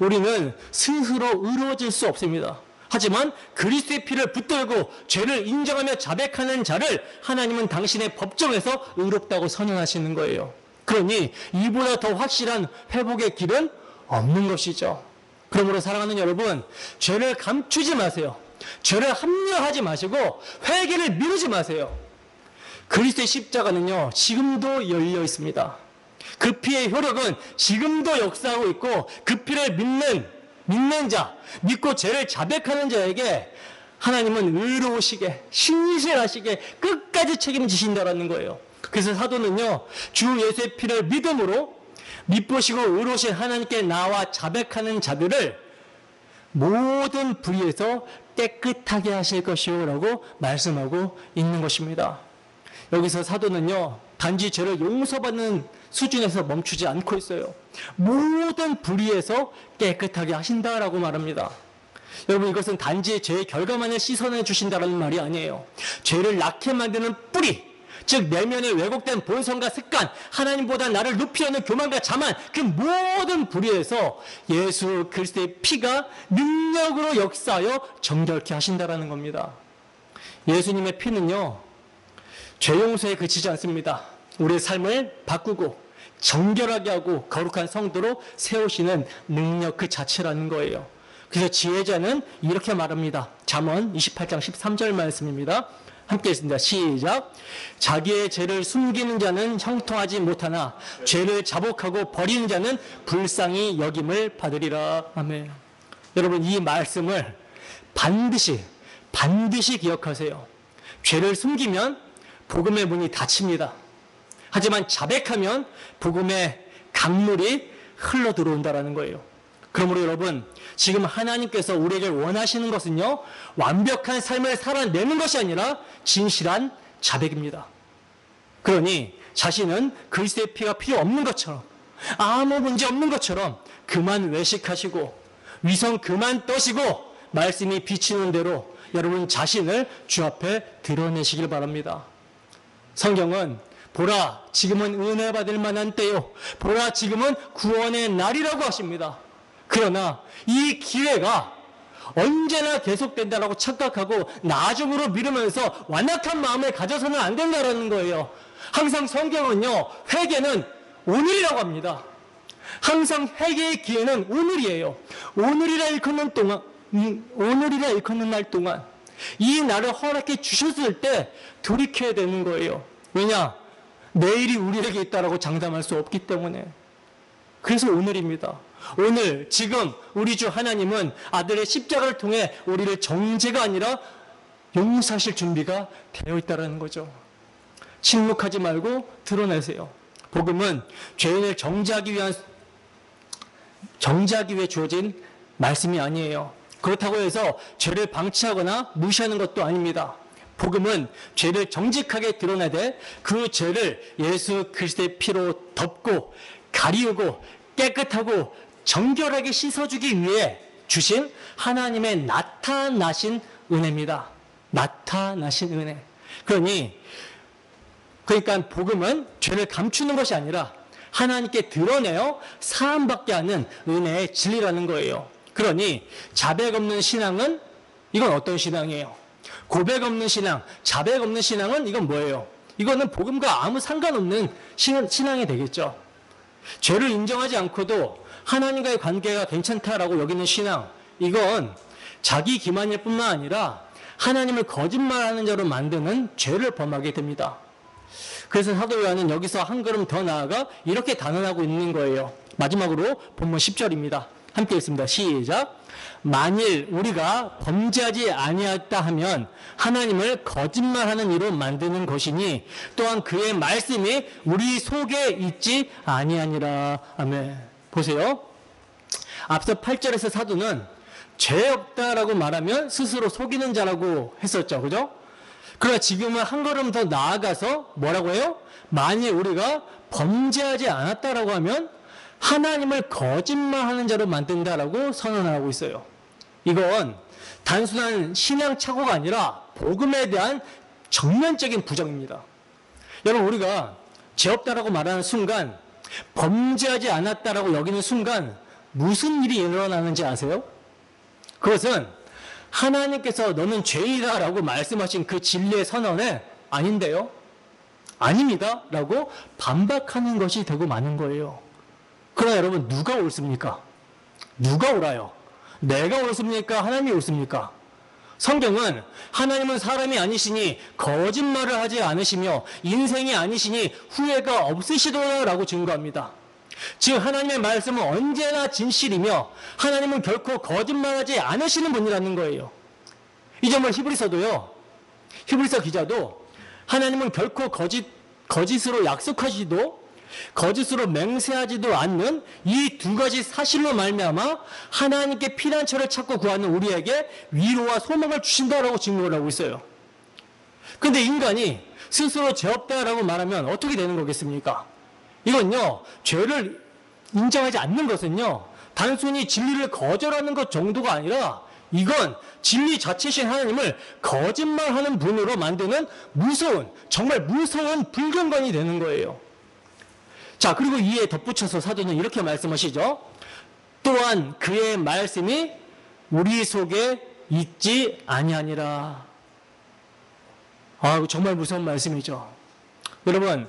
우리는 스스로 의로워질 수 없습니다. 하지만 그리스도의 피를 붙들고 죄를 인정하며 자백하는 자를 하나님은 당신의 법정에서 의롭다고 선언하시는 거예요. 그러니 이보다 더 확실한 회복의 길은 없는 것이죠. 그러므로 사랑하는 여러분, 죄를 감추지 마세요. 죄를 합리화하지 마시고 회개를 미루지 마세요. 그리스도의 십자가는요, 지금도 열려 있습니다. 그 피의 효력은 지금도 역사하고 있고 그 피를 믿는 자, 믿고 죄를 자백하는 자에게 하나님은 의로우시게 신실하시게 끝까지 책임지신다라는 거예요. 그래서 사도는요, 주 예수의 피를 믿음으로 믿보시고 의로우신 하나님께 나와 자백하는 자들을 모든 불의에서 깨끗하게 하실 것이요 라고 말씀하고 있는 것입니다. 여기서 사도는요, 단지 죄를 용서받는 수준에서 멈추지 않고 있어요. 모든 불의에서 깨끗하게 하신다라고 말합니다. 여러분, 이것은 단지 죄의 결과만을 씻어내 주신다라는 말이 아니에요. 죄를 낳게 만드는 뿌리, 즉 내면의 왜곡된 본성과 습관, 하나님보다 나를 높이려는 교만과 자만, 그 모든 불의에서 예수 그리스도의 피가 능력으로 역사하여 정결케 하신다라는 겁니다. 예수님의 피는요, 죄 용서에 그치지 않습니다. 우리의 삶을 바꾸고 정결하게 하고 거룩한 성도로 세우시는 능력 그 자체라는 거예요. 그래서 지혜자는 이렇게 말합니다. 잠언 28장 13절 말씀입니다. 함께 읽습니다. 시작. 자기의 죄를 숨기는 자는 형통하지 못하나 죄를 자복하고 버리는 자는 불쌍히 여김을 받으리라. 아멘. 여러분, 이 말씀을 반드시 기억하세요. 죄를 숨기면 복음의 문이 닫힙니다. 하지만 자백하면 복음의 강물이 흘러 들어온다라는 거예요. 그러므로 여러분, 지금 하나님께서 우리에게 원하시는 것은요, 완벽한 삶을 살아내는 것이 아니라 진실한 자백입니다. 그러니 자신은 그리스도의 피가 필요 없는 것처럼, 아무 문제 없는 것처럼 그만 외식하시고 위선 그만 떠시고 말씀이 비치는 대로 여러분 자신을 주 앞에 드러내시길 바랍니다. 성경은 보라 지금은 은혜 받을 만한 때요, 보라 지금은 구원의 날이라고 하십니다. 그러나 이 기회가 언제나 계속된다라고 착각하고 나중으로 미루면서 완악한 마음을 가져서는 안 된다라는 거예요. 항상 성경은요, 회개는 오늘이라고 합니다. 항상 회개의 기회는 오늘이에요. 오늘이라 일컫는 날 동안 이 날을 허락해 주셨을 때 돌이켜야 되는 거예요. 왜냐? 내일이 우리에게 있다라고 장담할 수 없기 때문에. 그래서 오늘입니다. 오늘 지금 우리 주 하나님은 아들의 십자가를 통해 우리를 정죄가 아니라 용서하실 준비가 되어 있다는 거죠. 침묵하지 말고 드러내세요. 복음은 죄인을 정죄하기 위해 주어진 말씀이 아니에요. 그렇다고 해서 죄를 방치하거나 무시하는 것도 아닙니다. 복음은 죄를 정직하게 드러내되 그 죄를 예수 그리스도의 피로 덮고 가리우고 깨끗하고 정결하게 씻어주기 위해 주신 하나님의 나타나신 은혜입니다. 나타나신 은혜. 그러니까 복음은 죄를 감추는 것이 아니라 하나님께 드러내어 사함받게 하는 은혜의 진리라는 거예요. 그러니 자백 없는 신앙은 이건 어떤 신앙이에요? 고백 없는 신앙, 자백 없는 신앙은 이건 뭐예요? 이거는 복음과 아무 상관없는 신앙이 되겠죠. 죄를 인정하지 않고도 하나님과의 관계가 괜찮다라고 여기는 신앙, 이건 자기 기만일 뿐만 아니라 하나님을 거짓말하는 자로 만드는 죄를 범하게 됩니다. 그래서 사도 요한은 여기서 한 걸음 더 나아가 이렇게 단언하고 있는 거예요. 마지막으로 본문 10절입니다. 함께 읽습니다. 시작. 만일 우리가 범죄하지 아니하였다 하면 하나님을 거짓말하는 이로 만드는 것이니 또한 그의 말씀이 우리 속에 있지 아니하니라. 아멘. 보세요. 앞서 8절에서 사도는 죄 없다라고 말하면 스스로 속이는 자라고 했었죠. 그죠? 그러나 지금은 한 걸음 더 나아가서 뭐라고 해요? 만일 우리가 범죄하지 않았다라고 하면 하나님을 거짓말하는 자로 만든다라고 선언하고 있어요. 이건 단순한 신앙 착오가 아니라 복음에 대한 정면적인 부정입니다. 여러분, 우리가 죄 없다라고 말하는 순간, 범죄하지 않았다라고 여기는 순간 무슨 일이 일어나는지 아세요? 그것은 하나님께서 너는 죄이다 라고 말씀하신 그 진리의 선언에 아닌데요, 아닙니다 라고 반박하는 것이 되고 마는 거예요. 그러나 여러분, 누가 옳습니까? 누가 옳아요? 내가 옳습니까? 하나님이 옳습니까? 성경은 하나님은 사람이 아니시니 거짓말을 하지 않으시며 인생이 아니시니 후회가 없으시도다라고 증거합니다. 즉 하나님의 말씀은 언제나 진실이며 하나님은 결코 거짓말하지 않으시는 분이라는 거예요. 이 점을 히브리서 기자도 하나님은 결코 거짓으로 약속하시도 거짓으로 맹세하지도 않는 이 두 가지 사실로 말미암아 하나님께 피난처를 찾고 구하는 우리에게 위로와 소망을 주신다라고 증거를 하고 있어요. 그런데 인간이 스스로 죄 없다라고 말하면 어떻게 되는 거겠습니까? 이건요, 죄를 인정하지 않는 것은요, 단순히 진리를 거절하는 것 정도가 아니라 이건 진리 자체신 하나님을 거짓말하는 분으로 만드는 정말 무서운 불경건이 되는 거예요. 자, 그리고 이에 덧붙여서 사도는 이렇게 말씀하시죠. 또한 그의 말씀이 우리 속에 있지 아니하니라. 정말 무서운 말씀이죠. 여러분,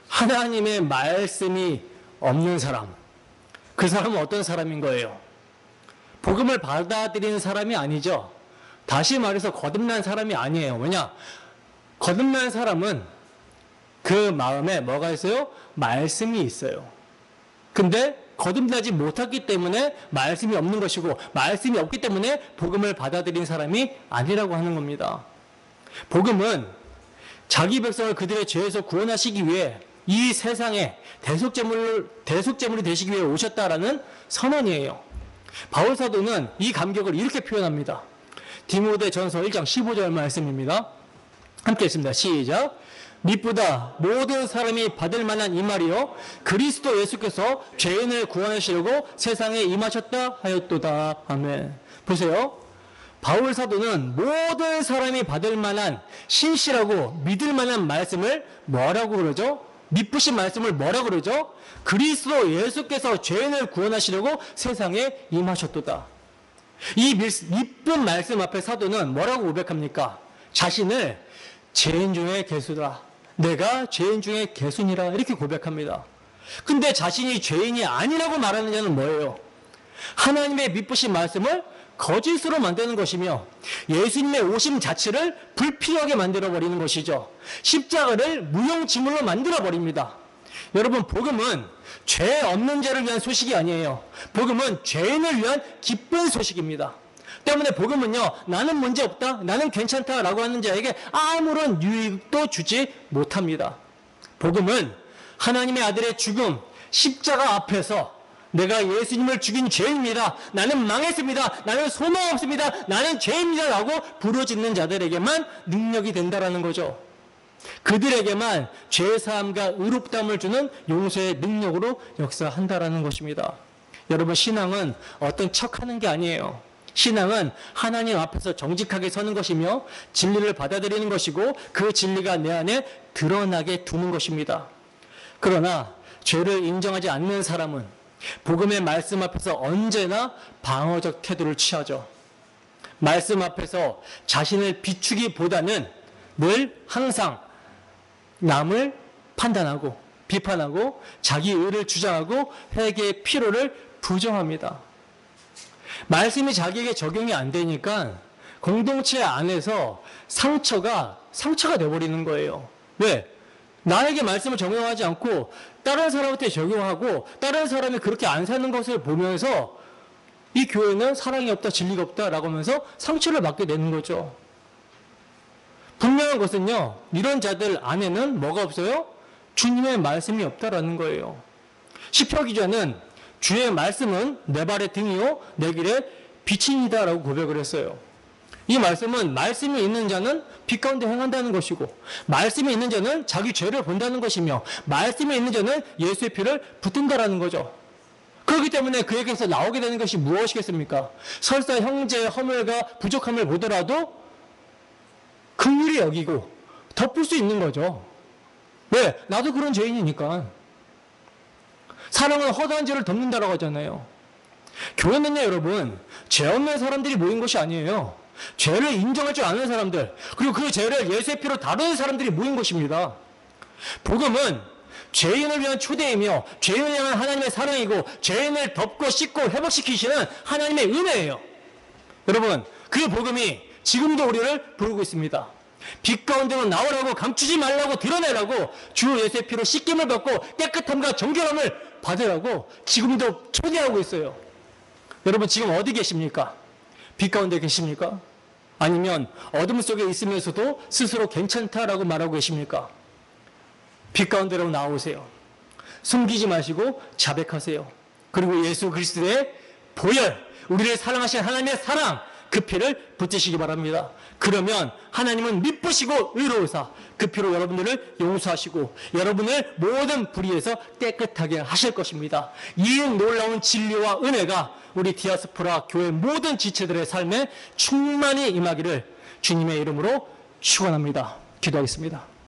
하나님의 말씀이 없는 사람, 그 사람은 어떤 사람인 거예요? 복음을 받아들이는 사람이 아니죠. 다시 말해서 거듭난 사람이 아니에요. 왜냐? 거듭난 사람은 그 마음에 뭐가 있어요? 말씀이 있어요. 근데 거듭나지 못했기 때문에 말씀이 없는 것이고, 말씀이 없기 때문에 복음을 받아들인 사람이 아니라고 하는 겁니다. 복음은 자기 백성을 그들의 죄에서 구원하시기 위해 이 세상에 대속제물이 되시기 위해 오셨다라는 선언이에요. 바울 사도는 이 감격을 이렇게 표현합니다. 디모데전서 1장 15절 말씀입니다. 함께 읽습니다. 시작. 미쁘다 모든 사람이 받을 만한 이 말이요 그리스도 예수께서 죄인을 구원하시려고 세상에 임하셨다 하였도다. 아멘. 보세요. 바울 사도는 모든 사람이 받을 만한 신실하고 믿을 만한 말씀을 뭐라고 그러죠? 미쁘신 말씀을 뭐라고 그러죠? 그리스도 예수께서 죄인을 구원하시려고 세상에 임하셨도다. 이 미쁜 말씀 앞에 사도는 뭐라고 고백합니까? 자신을 죄인 중에 괴수다. 내가 죄인 중에 괴수니라 이렇게 고백합니다. 근데 자신이 죄인이 아니라고 말하는 자는 뭐예요? 하나님의 미쁘신 말씀을 거짓으로 만드는 것이며 예수님의 오심 자체를 불필요하게 만들어버리는 것이죠. 십자가를 무용지물로 만들어버립니다. 여러분, 복음은 죄 없는 자를 위한 소식이 아니에요. 복음은 죄인을 위한 기쁜 소식입니다. 때문에 복음은요, 나는 문제 없다, 나는 괜찮다 라고 하는 자에게 아무런 유익도 주지 못합니다. 복음은 하나님의 아들의 죽음, 십자가 앞에서 내가 예수님을 죽인 죄인입니다, 나는 망했습니다, 나는 소망 없습니다, 나는 죄인입니다 라고 부르짖는 자들에게만 능력이 된다라는 거죠. 그들에게만 죄사함과 의롭다함을 주는 용서의 능력으로 역사한다라는 것입니다. 여러분, 신앙은 어떤 척하는 게 아니에요. 신앙은 하나님 앞에서 정직하게 서는 것이며 진리를 받아들이는 것이고 그 진리가 내 안에 드러나게 두는 것입니다. 그러나 죄를 인정하지 않는 사람은 복음의 말씀 앞에서 언제나 방어적 태도를 취하죠. 말씀 앞에서 자신을 비추기보다는 늘 항상 남을 판단하고 비판하고 자기 의를 주장하고 회개의 필요를 부정합니다. 말씀이 자기에게 적용이 안 되니까 공동체 안에서 상처가 돼버리는 거예요. 왜? 나에게 말씀을 적용하지 않고 다른 사람한테 적용하고 다른 사람이 그렇게 안 사는 것을 보면서 이 교회는 사랑이 없다, 진리가 없다라고 하면서 상처를 받게 되는 거죠. 분명한 것은요, 이런 자들 안에는 뭐가 없어요? 주님의 말씀이 없다라는 거예요. 시편 기자는 주의 말씀은 내 발의 등이요 내 길의 빛이니이다 라고 고백을 했어요. 이 말씀은 말씀이 있는 자는 빛 가운데 행한다는 것이고 말씀이 있는 자는 자기 죄를 본다는 것이며 말씀이 있는 자는 예수의 피를 붙든다라는 거죠. 그렇기 때문에 그에게서 나오게 되는 것이 무엇이겠습니까? 설사 형제의 허물과 부족함을 보더라도 긍휼히 여기고 덮을 수 있는 거죠. 왜? 나도 그런 죄인이니까. 사랑은 허다한 죄를 덮는다라고 하잖아요. 교회는요, 여러분, 죄 없는 사람들이 모인 것이 아니에요. 죄를 인정할 줄 아는 사람들, 그리고 그 죄를 예수의 피로 다루는 사람들이 모인 것입니다. 복음은 죄인을 위한 초대이며 죄인을 향한 하나님의 사랑이고 죄인을 덮고 씻고 회복시키시는 하나님의 은혜예요. 여러분, 그 복음이 지금도 우리를 부르고 있습니다. 빛 가운데로 나오라고, 감추지 말라고, 드러내라고, 주 예수의 피로 씻김을 받고 깨끗함과 정결함을 받으라고 지금도 초대하고 있어요. 여러분, 지금 어디 계십니까? 빛 가운데 계십니까? 아니면 어둠 속에 있으면서도 스스로 괜찮다라고 말하고 계십니까? 빛 가운데로 나오세요. 숨기지 마시고 자백하세요. 그리고 예수 그리스도의 보혈, 우리를 사랑하신 하나님의 사랑, 그 피를 붙이시기 바랍니다. 그러면 하나님은 미쁘시고 의로우사 그 피로 여러분들을 용서하시고 여러분을 모든 불의에서 깨끗하게 하실 것입니다. 이 놀라운 진리와 은혜가 우리 디아스포라 교회 모든 지체들의 삶에 충만히 임하기를 주님의 이름으로 축원합니다. 기도하겠습니다.